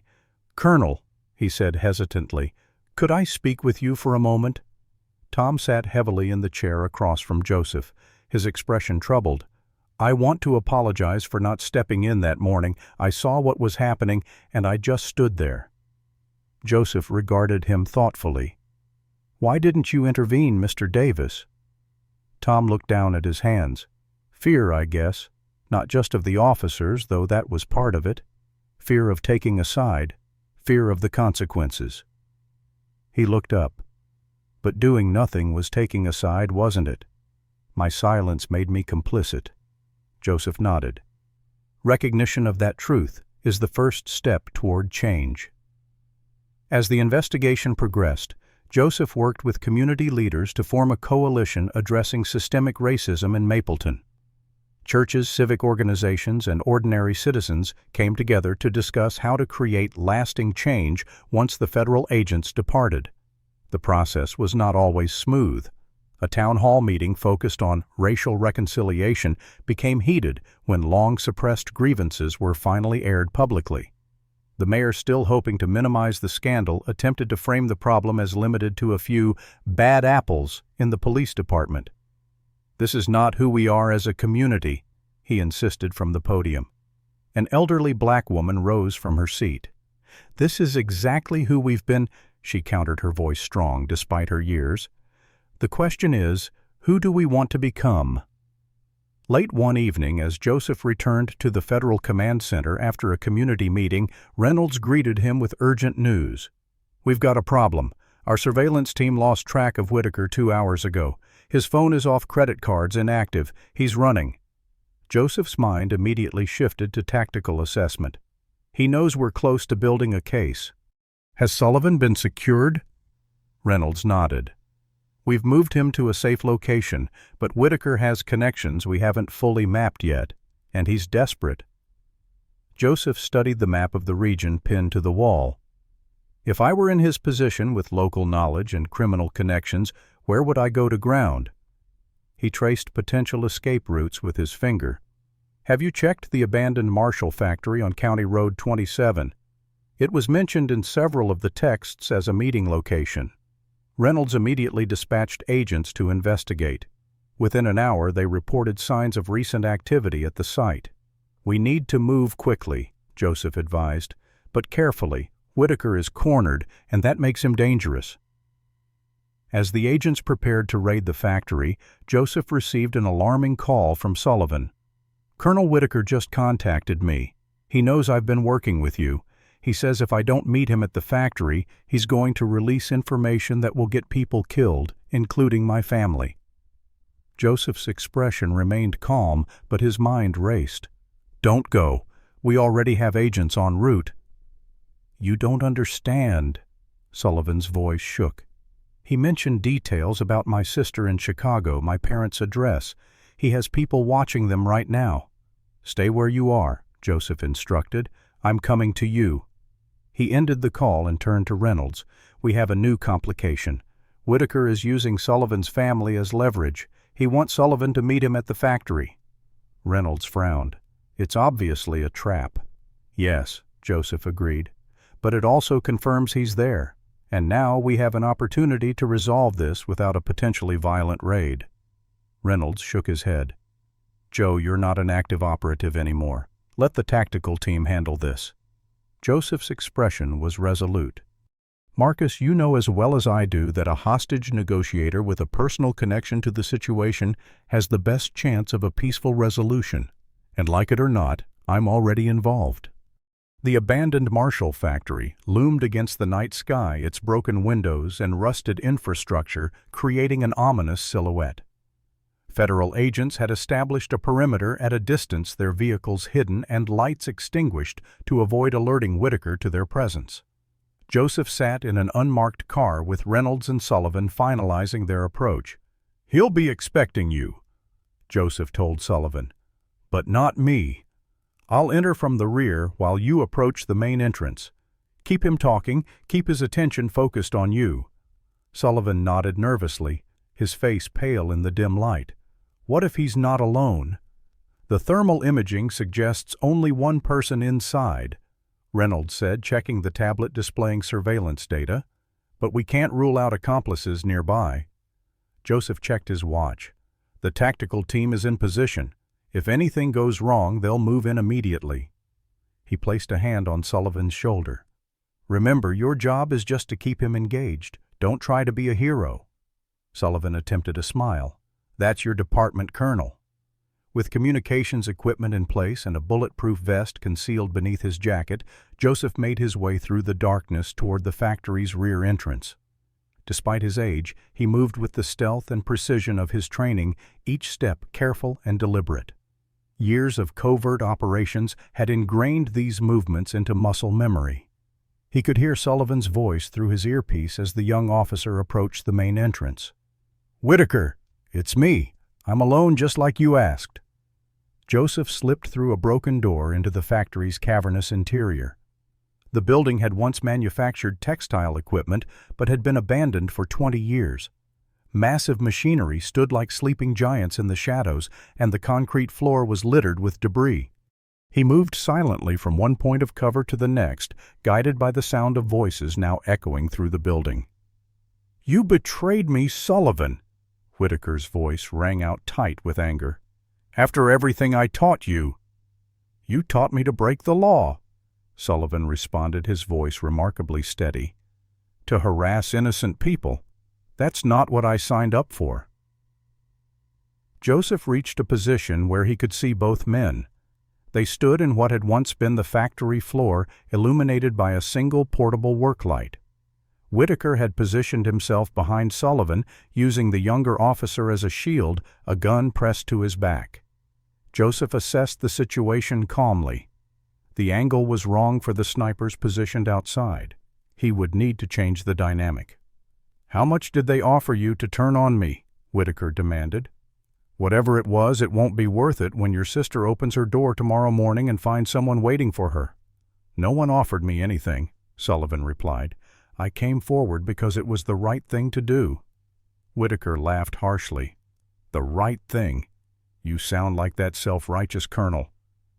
A: "Colonel," he said hesitantly, "could I speak with you for a moment?" Tom sat heavily in the chair across from Joseph, his expression troubled. "I want to apologize for not stepping in that morning. I saw what was happening, and I just stood there." Joseph regarded him thoughtfully. "Why didn't you intervene, Mr. Davis?" Tom looked down at his hands. "Fear, I guess. Not just of the officers, though that was part of it. Fear of taking a side. Fear of the consequences." He looked up. "But doing nothing was taking a side, wasn't it? My silence made me complicit." Joseph nodded. "Recognition of that truth is the first step toward change." As the investigation progressed, Joseph worked with community leaders to form a coalition addressing systemic racism in Mapleton. Churches, civic organizations, and ordinary citizens came together to discuss how to create lasting change once the federal agents departed. The process was not always smooth. A town hall meeting focused on racial reconciliation became heated when long-suppressed grievances were finally aired publicly. The mayor, still hoping to minimize the scandal, attempted to frame the problem as limited to a few bad apples in the police department. "This is not who we are as a community," he insisted from the podium. An elderly black woman rose from her seat. "This is exactly who we've been," she countered, her voice strong despite her years. "The question is, who do we want to become?" Late one evening, as Joseph returned to the Federal Command Center after a community meeting, Reynolds greeted him with urgent news. "We've got a problem. Our surveillance team lost track of Whitaker 2 hours ago. His phone is off, credit cards inactive. He's running." Joseph's mind immediately shifted to tactical assessment. "He knows we're close to building a case." "Has Sullivan been secured?" Reynolds nodded. "We've moved him to a safe location, but Whitaker has connections we haven't fully mapped yet, and he's desperate." Joseph studied the map of the region pinned to the wall. "If I were in his position with local knowledge and criminal connections, where would I go to ground?" He traced potential escape routes with his finger. "Have you checked the abandoned Marshall factory on County Road 27? It was mentioned in several of the texts as a meeting location." Reynolds immediately dispatched agents to investigate. Within an hour, they reported signs of recent activity at the site. "We need to move quickly," Joseph advised, "but carefully. Whitaker is cornered, and that makes him dangerous." As the agents prepared to raid the factory, Joseph received an alarming call from Sullivan. "Colonel Whitaker just contacted me. He knows I've been working with you. He says if I don't meet him at the factory, he's going to release information that will get people killed, including my family." Joseph's expression remained calm, but his mind raced. "Don't go. We already have agents en route." "You don't understand." Sullivan's voice shook. "He mentioned details about my sister in Chicago, my parents' address. He has people watching them right now." "Stay where you are," Joseph instructed. "I'm coming to you." He ended the call and turned to Reynolds. "We have a new complication. Whitaker is using Sullivan's family as leverage. He wants Sullivan to meet him at the factory." Reynolds frowned. "It's obviously a trap." "Yes," Joseph agreed. "But it also confirms he's there. And now we have an opportunity to resolve this without a potentially violent raid." Reynolds shook his head. "Joe, you're not an active operative anymore. Let the tactical team handle this." Joseph's expression was resolute. "Marcus, you know as well as I do that a hostage negotiator with a personal connection to the situation has the best chance of a peaceful resolution. And like it or not, I'm already involved." The abandoned Marshall factory loomed against the night sky, its broken windows and rusted infrastructure creating an ominous silhouette. Federal agents had established a perimeter at a distance, their vehicles hidden and lights extinguished to avoid alerting Whitaker to their presence. Joseph sat in an unmarked car with Reynolds and Sullivan finalizing their approach. "He'll be expecting you," Joseph told Sullivan. "But not me. I'll enter from the rear while you approach the main entrance. Keep him talking, keep his attention focused on you." Sullivan nodded nervously, his face pale in the dim light. What if he's not alone? "The thermal imaging suggests only one person inside," Reynolds said, checking the tablet displaying surveillance data. "But we can't rule out accomplices nearby." Joseph checked his watch. "The tactical team is in position. If anything goes wrong, they'll move in immediately." He placed a hand on Sullivan's shoulder. "Remember, your job is just to keep him engaged. Don't try to be a hero." Sullivan attempted a smile. "That's your department colonel." With communications equipment in place and a bulletproof vest concealed beneath his jacket, Joseph made his way through the darkness toward the factory's rear entrance. Despite his age, he moved with the stealth and precision of his training, each step careful and deliberate. Years of covert operations had ingrained these movements into muscle memory. He could hear Sullivan's voice through his earpiece as the young officer approached the main entrance. "Whitaker, it's me. I'm alone just like you asked." Joseph slipped through a broken door into the factory's cavernous interior. The building had once manufactured textile equipment but had been abandoned for 20 years. Massive machinery stood like sleeping giants in the shadows, and the concrete floor was littered with debris. He moved silently from one point of cover to the next, guided by the sound of voices now echoing through the building. "You betrayed me, Sullivan!" Whitaker's voice rang out tight with anger. "After everything I taught you." "You taught me to break the law," Sullivan responded, his voice remarkably steady. "To harass innocent people. That's not what I signed up for." Joseph reached a position where he could see both men. They stood in what had once been the factory floor, illuminated by a single portable work light. Whitaker had positioned himself behind Sullivan, using the younger officer as a shield, a gun pressed to his back. Joseph assessed the situation calmly. The angle was wrong for the snipers positioned outside. He would need to change the dynamic. "How much did they offer you to turn on me?" Whitaker demanded. "Whatever it was, it won't be worth it when your sister opens her door tomorrow morning and finds someone waiting for her." "No one offered me anything," Sullivan replied. "I came forward because it was the right thing to do." Whitaker laughed harshly. "The right thing? You sound like that self-righteous colonel.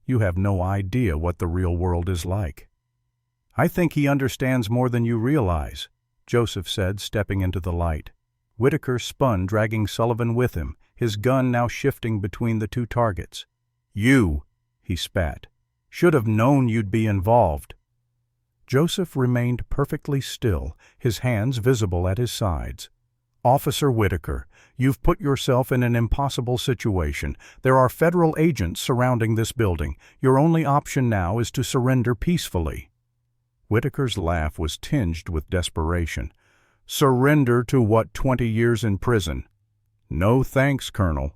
A: You have no idea what the real world is like." "I think he understands more than you realize," Joseph said, stepping into the light. Whitaker spun, dragging Sullivan with him, his gun now shifting between the two targets. "You," he spat, "should have known you'd be involved." Joseph remained perfectly still, his hands visible at his sides. "Officer Whitaker, you've put yourself in an impossible situation. There are federal agents surrounding this building. Your only option now is to surrender peacefully." Whitaker's laugh was tinged with desperation. "Surrender to what, 20 years in prison?" "No thanks, Colonel."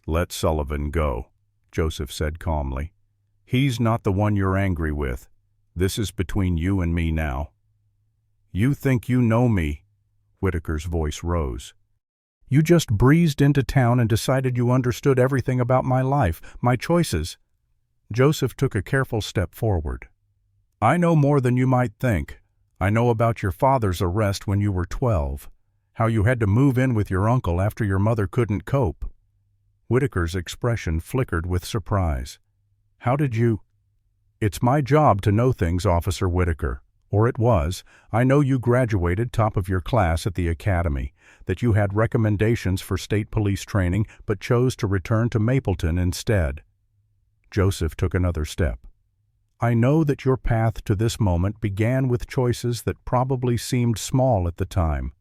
A: "Let Sullivan go," Joseph said calmly. "He's not the one you're angry with. This is between you and me now." "You think you know me?" Whitaker's voice rose. "You just breezed into town and decided you understood everything about my life, my choices." Joseph took a careful step forward. I know more than you might think. I know about your father's arrest when you were 12, how you had to move in with your uncle after your mother couldn't cope." Whitaker's expression flickered with surprise. "How did you—" "It's my job to know things, Officer Whitaker. Or it was. I know you graduated top of your class at the academy, that you had recommendations for state police training but chose to return to Mapleton instead." Joseph took another step. "I know that your path to this moment began with choices that probably seemed small at the time.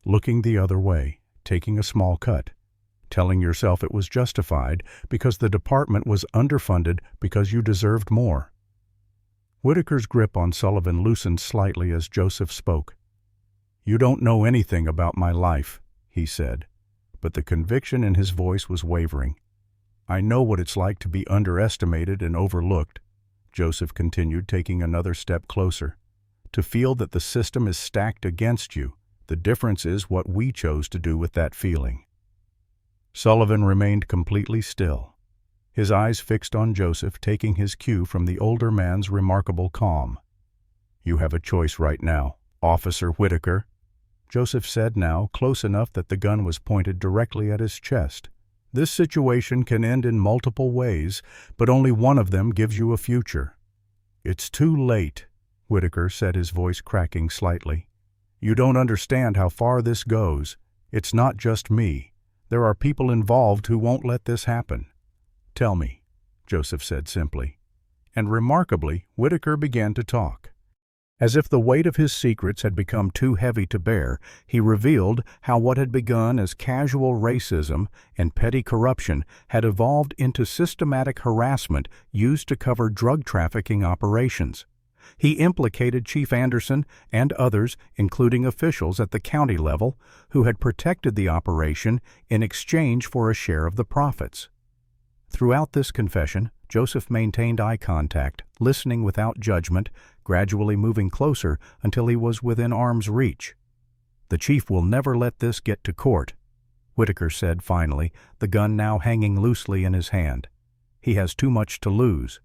A: Looking the other way, taking a small cut, telling yourself it was justified because the department was underfunded because you deserved more." Whitaker's grip on Sullivan loosened slightly as Joseph spoke. "You don't know anything about my life," he said, but the conviction in his voice was wavering. "I know what it's like to be underestimated and overlooked," Joseph continued, taking another step closer. "To feel that the system is stacked against you. The difference is what we chose to do with that feeling." Sullivan remained completely still, his eyes fixed on Joseph, taking his cue from the older man's remarkable calm. "You have a choice right now, Officer Whitaker," Joseph said, now close enough that the gun was pointed directly at his chest. "This situation can end in multiple ways, but only one of them gives you a future." "It's too late," Whitaker said, his voice cracking slightly. "You don't understand how far this goes. It's not just me. There are people involved who won't let this happen." "Tell me," Joseph said simply. And remarkably, Whitaker began to talk. As if the weight of his secrets had become too heavy to bear, he revealed how what had begun as casual racism and petty corruption had evolved into systematic harassment used to cover drug trafficking operations. He implicated Chief Anderson and others, including officials at the county level, who had protected the operation in exchange for a share of the profits. Throughout this confession, Joseph maintained eye contact, listening without judgment, gradually moving closer until he was within arm's reach. "The chief will never let this get to court," Whitaker said finally, the gun now hanging loosely in his hand. "He has too much to lose."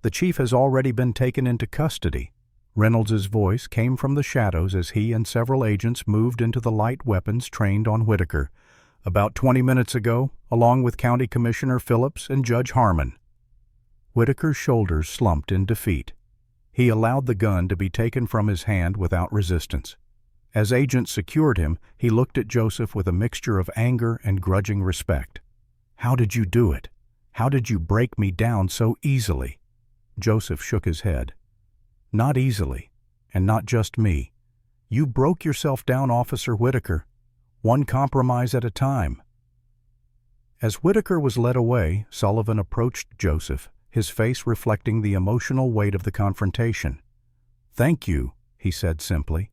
A: "The chief has already been taken into custody." Reynolds's voice came from the shadows as he and several agents moved into the light weapons trained on Whitaker. "About 20 minutes ago, along with County Commissioner Phillips and Judge Harmon." Whitaker's shoulders slumped in defeat. He allowed the gun to be taken from his hand without resistance. As agents secured him, he looked at Joseph with a mixture of anger and grudging respect. "How did you do it? How did you break me down so easily?" Joseph shook his head. "Not easily, and not just me. You broke yourself down, Officer Whitaker, one compromise at a time." As Whitaker was led away, Sullivan approached Joseph, his face reflecting the emotional weight of the confrontation. "Thank you," he said simply.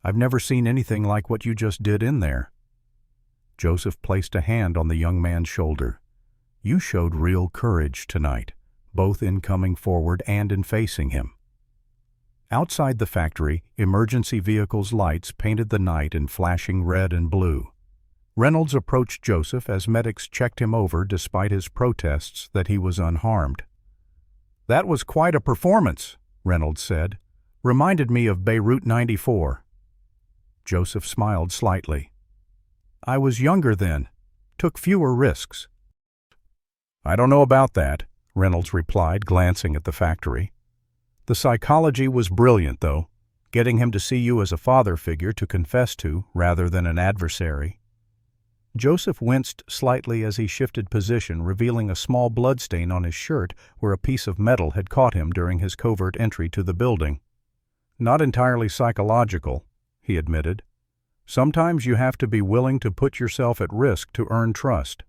A: "I've never seen anything like what you just did in there." Joseph placed a hand on the young man's shoulder. "You showed real courage tonight, both in coming forward and in facing him." Outside the factory, emergency vehicles' lights painted the night in flashing red and blue. Reynolds approached Joseph as medics checked him over despite his protests that he was unharmed. "That was quite a performance," Reynolds said. "Reminded me of Beirut '94. Joseph smiled slightly. "I was younger then, took fewer risks." "I don't know about that," Reynolds replied, glancing at the factory. "The psychology was brilliant, though, getting him to see you as a father figure to confess to rather than an adversary." Joseph winced slightly as he shifted position, revealing a small bloodstain on his shirt where a piece of metal had caught him during his covert entry to the building. "Not entirely psychological," he admitted. "Sometimes you have to be willing to put yourself at risk to earn trust."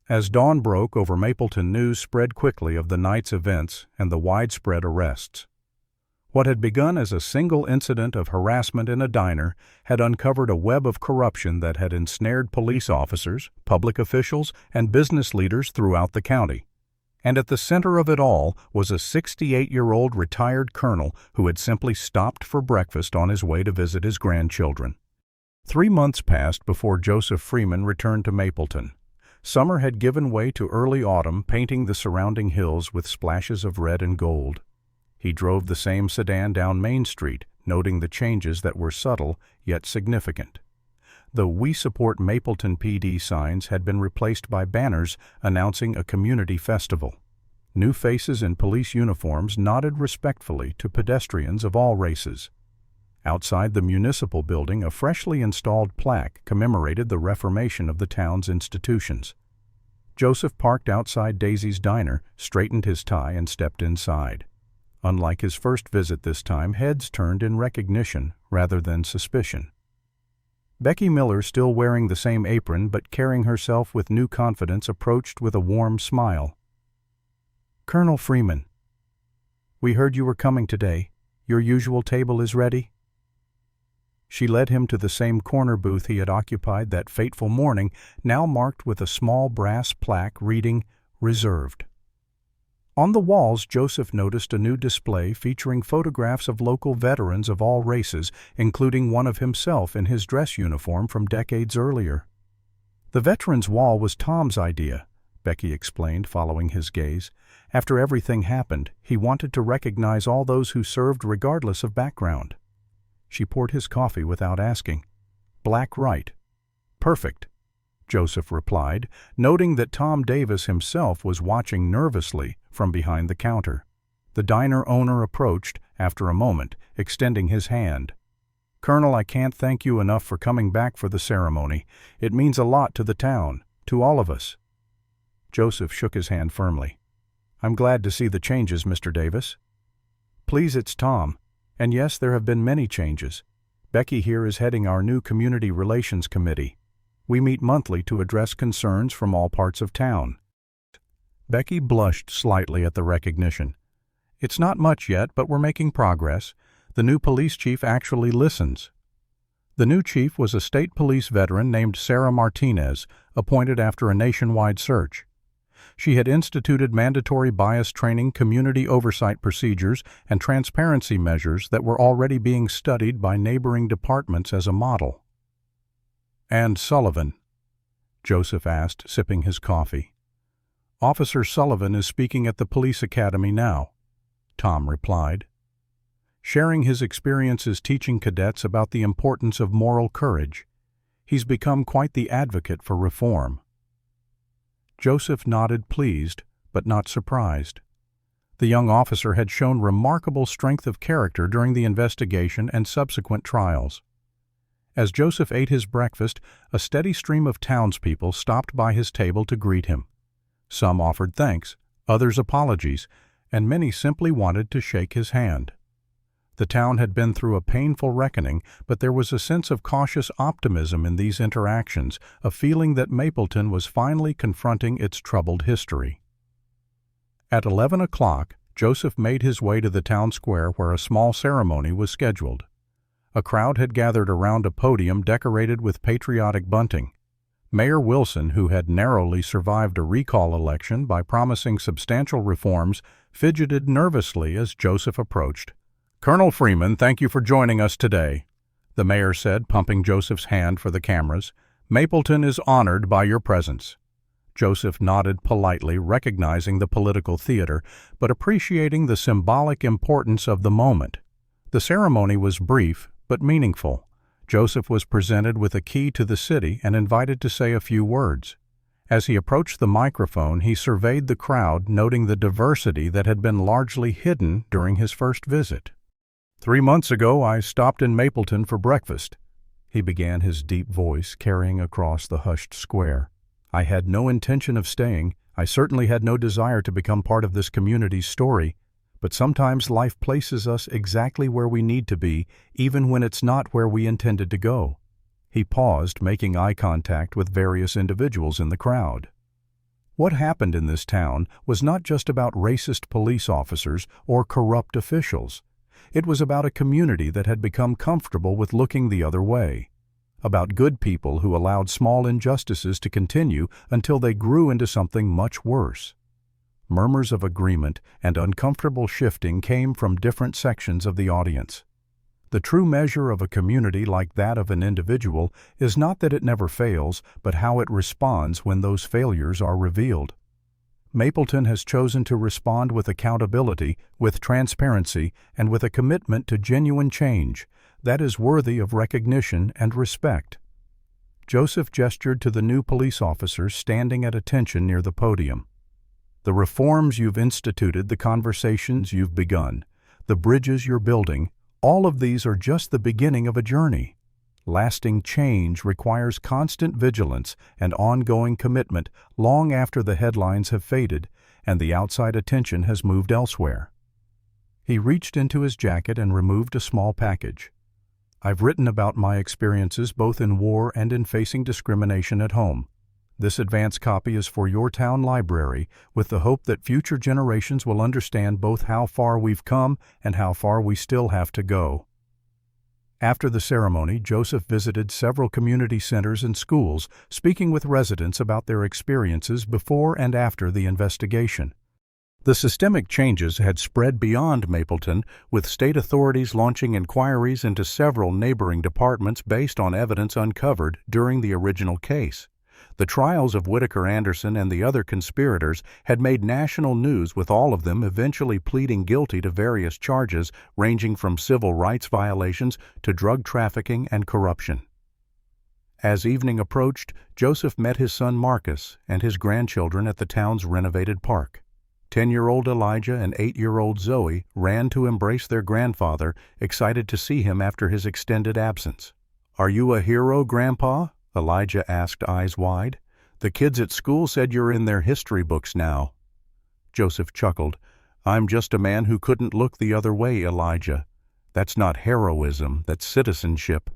A: As dawn broke over Mapleton, news spread quickly of the night's events and the widespread arrests. What had begun as a single incident of harassment in a diner had uncovered a web of corruption that had ensnared police officers, public officials, and business leaders throughout the county. And at the center of it all was a 68-year-old retired colonel who had simply stopped for breakfast on his way to visit his grandchildren. 3 months passed before Joseph Freeman returned to Mapleton. Summer had given way to early autumn, painting the surrounding hills with splashes of red and gold. He drove the same sedan down Main Street, noting the changes that were subtle yet significant. The "We Support Mapleton PD" signs had been replaced by banners announcing a community festival. New faces in police uniforms nodded respectfully to pedestrians of all races. Outside the municipal building, a freshly installed plaque commemorated the reformation of the town's institutions. Joseph parked outside Daisy's diner, straightened his tie, and stepped inside. Unlike his first visit this time, heads turned in recognition rather than suspicion. Becky Miller, still wearing the same apron but carrying herself with new confidence, approached with a warm smile. "Colonel Freeman, we heard you were coming today. Your usual table is ready?" She led him to the same corner booth he had occupied that fateful morning, now marked with a small brass plaque reading, "Reserved." On the walls, Joseph noticed a new display featuring photographs of local veterans of all races, including one of himself in his dress uniform from decades earlier. "The Veterans Wall was Tom's idea," Becky explained, following his gaze. "After everything happened, he wanted to recognize all those who served regardless of background." She poured his coffee without asking. "Black, right?" "Perfect," Joseph replied, noting that Tom Davis himself was watching nervously from behind the counter. The diner owner approached, after a moment, extending his hand. "Colonel, I can't thank you enough for coming back for the ceremony. It means a lot to the town, to all of us." Joseph shook his hand firmly. "I'm glad to see the changes, Mr. Davis." "Please, it's Tom. And yes, there have been many changes. Becky here is heading our new Community Relations Committee. We meet monthly to address concerns from all parts of town." Becky blushed slightly at the recognition. "It's not much yet, but we're making progress. The new police chief actually listens." The new chief was a state police veteran named Sarah Martinez, appointed after a nationwide search. She had instituted mandatory bias training, community oversight procedures, and transparency measures that were already being studied by neighboring departments as a model. "And Sullivan?" Joseph asked, sipping his coffee. "Officer Sullivan is speaking at the police academy now," Tom replied, sharing his experiences teaching cadets about the importance of moral courage. He's become quite the advocate for reform. Joseph nodded, pleased, but not surprised. The young officer had shown remarkable strength of character during the investigation and subsequent trials. As Joseph ate his breakfast, a steady stream of townspeople stopped by his table to greet him. Some offered thanks, others apologies, and many simply wanted to shake his hand. The town had been through a painful reckoning, but there was a sense of cautious optimism in these interactions, a feeling that Mapleton was finally confronting its troubled history. At 11 o'clock, Joseph made his way to the town square where a small ceremony was scheduled. A crowd had gathered around a podium decorated with patriotic bunting. Mayor Wilson, who had narrowly survived a recall election by promising substantial reforms, fidgeted nervously as Joseph approached. "Colonel Freeman, thank you for joining us today," the mayor said, pumping Joseph's hand for the cameras. "Mapleton is honored by your presence." Joseph nodded politely, recognizing the political theater, but appreciating the symbolic importance of the moment. The ceremony was brief, but meaningful. Joseph was presented with a key to the city and invited to say a few words. As he approached the microphone, he surveyed the crowd, noting the diversity that had been largely hidden during his first visit. "3 months ago, I stopped in Mapleton for breakfast," he began, his deep voice carrying across the hushed square. "I had no intention of staying. I certainly had no desire to become part of this community's story. But sometimes life places us exactly where we need to be, even when it's not where we intended to go." He paused, making eye contact with various individuals in the crowd. What happened in this town was not just about racist police officers or corrupt officials. It was about a community that had become comfortable with looking the other way, about good people who allowed small injustices to continue until they grew into something much worse. Murmurs of agreement and uncomfortable shifting came from different sections of the audience. The true measure of a community like that of an individual is not that it never fails, but how it responds when those failures are revealed. Mapleton has chosen to respond with accountability, with transparency, and with a commitment to genuine change that is worthy of recognition and respect. Joseph gestured to the new police officers standing at attention near the podium. The reforms you've instituted, the conversations you've begun, the bridges you're building, all of these are just the beginning of a journey. Lasting change requires constant vigilance and ongoing commitment long after the headlines have faded and the outside attention has moved elsewhere. He reached into his jacket and removed a small package. I've written about my experiences both in war and in facing discrimination at home. This advance copy is for your town library, with the hope that future generations will understand both how far we've come and how far we still have to go. After the ceremony, Joseph visited several community centers and schools, speaking with residents about their experiences before and after the investigation. The systemic changes had spread beyond Mapleton, with state authorities launching inquiries into several neighboring departments based on evidence uncovered during the original case. The trials of Whitaker Anderson and the other conspirators had made national news, with all of them eventually pleading guilty to various charges ranging from civil rights violations to drug trafficking and corruption. As evening approached, Joseph met his son Marcus and his grandchildren at the town's renovated park. 10-year-old Elijah and 8-year-old Zoe ran to embrace their grandfather, excited to see him after his extended absence. "Are you a hero, Grandpa?" Elijah asked, eyes wide. "The kids at school said you're in their history books now." Joseph chuckled. "I'm just a man who couldn't look the other way, Elijah. That's not heroism, that's citizenship."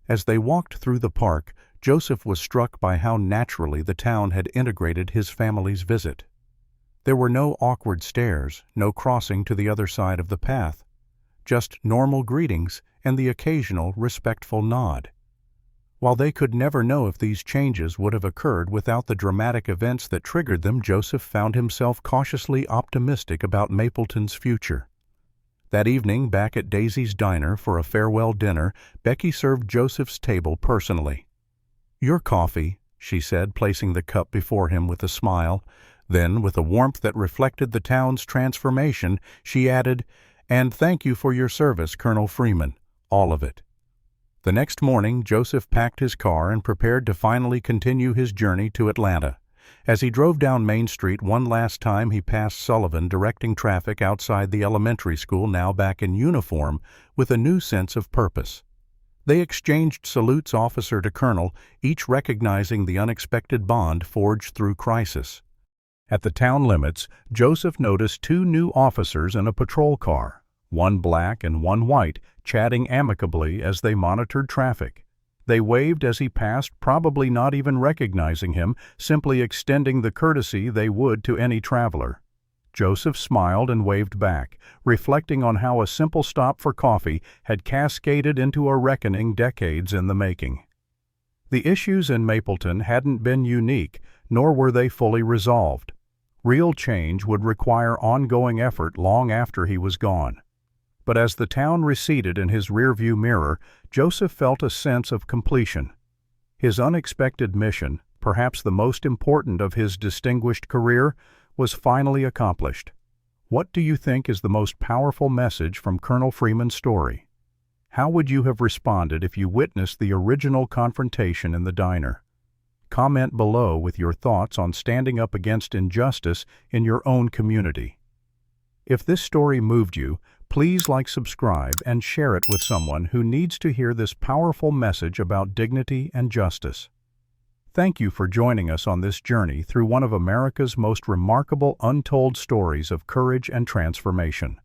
A: As they walked through the park, Joseph was struck by how naturally the town had integrated his family's visit. There were no awkward stares, no crossing to the other side of the path, just normal greetings and the occasional respectful nod. While they could never know if these changes would have occurred without the dramatic events that triggered them, Joseph found himself cautiously optimistic about Mapleton's future. That evening, back at Daisy's diner for a farewell dinner, Becky served Joseph's table personally. "Your coffee," she said, placing the cup before him with a smile. Then, with a warmth that reflected the town's transformation, she added, "And thank you for your service, Colonel Freeman, all of it." The next morning, Joseph packed his car and prepared to finally continue his journey to Atlanta. As he drove down Main Street one last time, he passed Sullivan directing traffic outside the elementary school, now back in uniform, with a new sense of purpose. They exchanged salutes officer to colonel, each recognizing the unexpected bond forged through crisis. At the town limits, Joseph noticed 2 new officers in a patrol car, one black and one white, chatting amicably as they monitored traffic. They waved as he passed, probably not even recognizing him, simply extending the courtesy they would to any traveler. Joseph smiled and waved back, reflecting on how a simple stop for coffee had cascaded into a reckoning decades in the making. The issues in Mapleton hadn't been unique, nor were they fully resolved. Real change would require ongoing effort long after he was gone. But as the town receded in his rearview mirror, Joseph felt a sense of completion. His unexpected mission, perhaps the most important of his distinguished career, was finally accomplished. What do you think is the most powerful message from Colonel Freeman's story? How would you have responded if you witnessed the original confrontation in the diner? Comment below with your thoughts on standing up against injustice in your own community. If this story moved you, please subscribe, and share it with someone who needs to hear this powerful message about dignity and justice. Thank you for joining us on this journey through one of America's most remarkable untold stories of courage and transformation.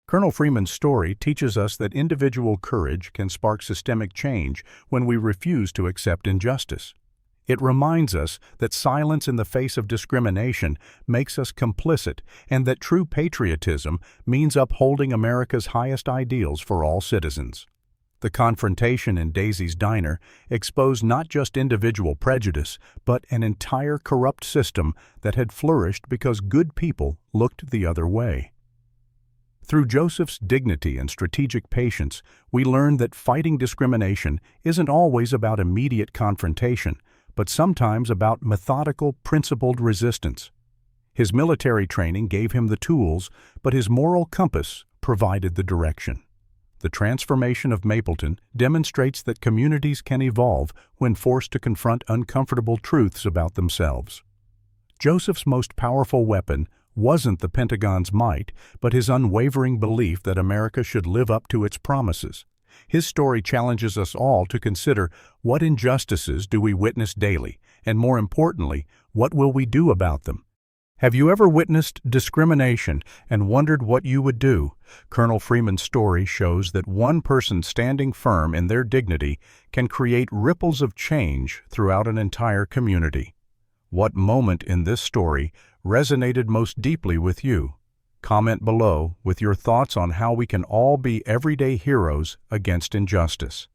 A: Colonel Freeman's story teaches us that individual courage can spark systemic change when we refuse to accept injustice. It reminds us that silence in the face of discrimination makes us complicit, and that true patriotism means upholding America's highest ideals for all citizens. The confrontation in Daisy's diner exposed not just individual prejudice, but an entire corrupt system that had flourished because good people looked the other way. Through Joseph's dignity and strategic patience, we learned that fighting discrimination isn't always about immediate confrontation, but sometimes about methodical, principled resistance. His military training gave him the tools, but his moral compass provided the direction. The transformation of Mapleton demonstrates that communities can evolve when forced to confront uncomfortable truths about themselves. Joseph's most powerful weapon wasn't the Pentagon's might, but his unwavering belief that America should live up to its promises. His story challenges us all to consider what injustices do we witness daily, and more importantly, what will we do about them? Have you ever witnessed discrimination and wondered what you would do? Colonel Freeman's story shows that one person standing firm in their dignity can create ripples of change throughout an entire community. What moment in this story resonated most deeply with you? Comment below with your thoughts on how we can all be everyday heroes against injustice.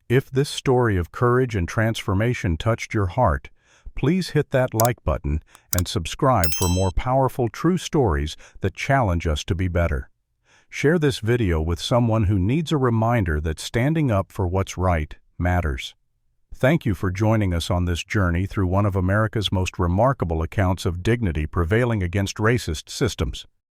A: If this story of courage and transformation touched your heart, please hit that like button and subscribe for more powerful true stories that challenge us to be better. Share this video with someone who needs a reminder that standing up for what's right matters. Thank you for joining us on this journey through one of America's most remarkable accounts of dignity prevailing against racist systems.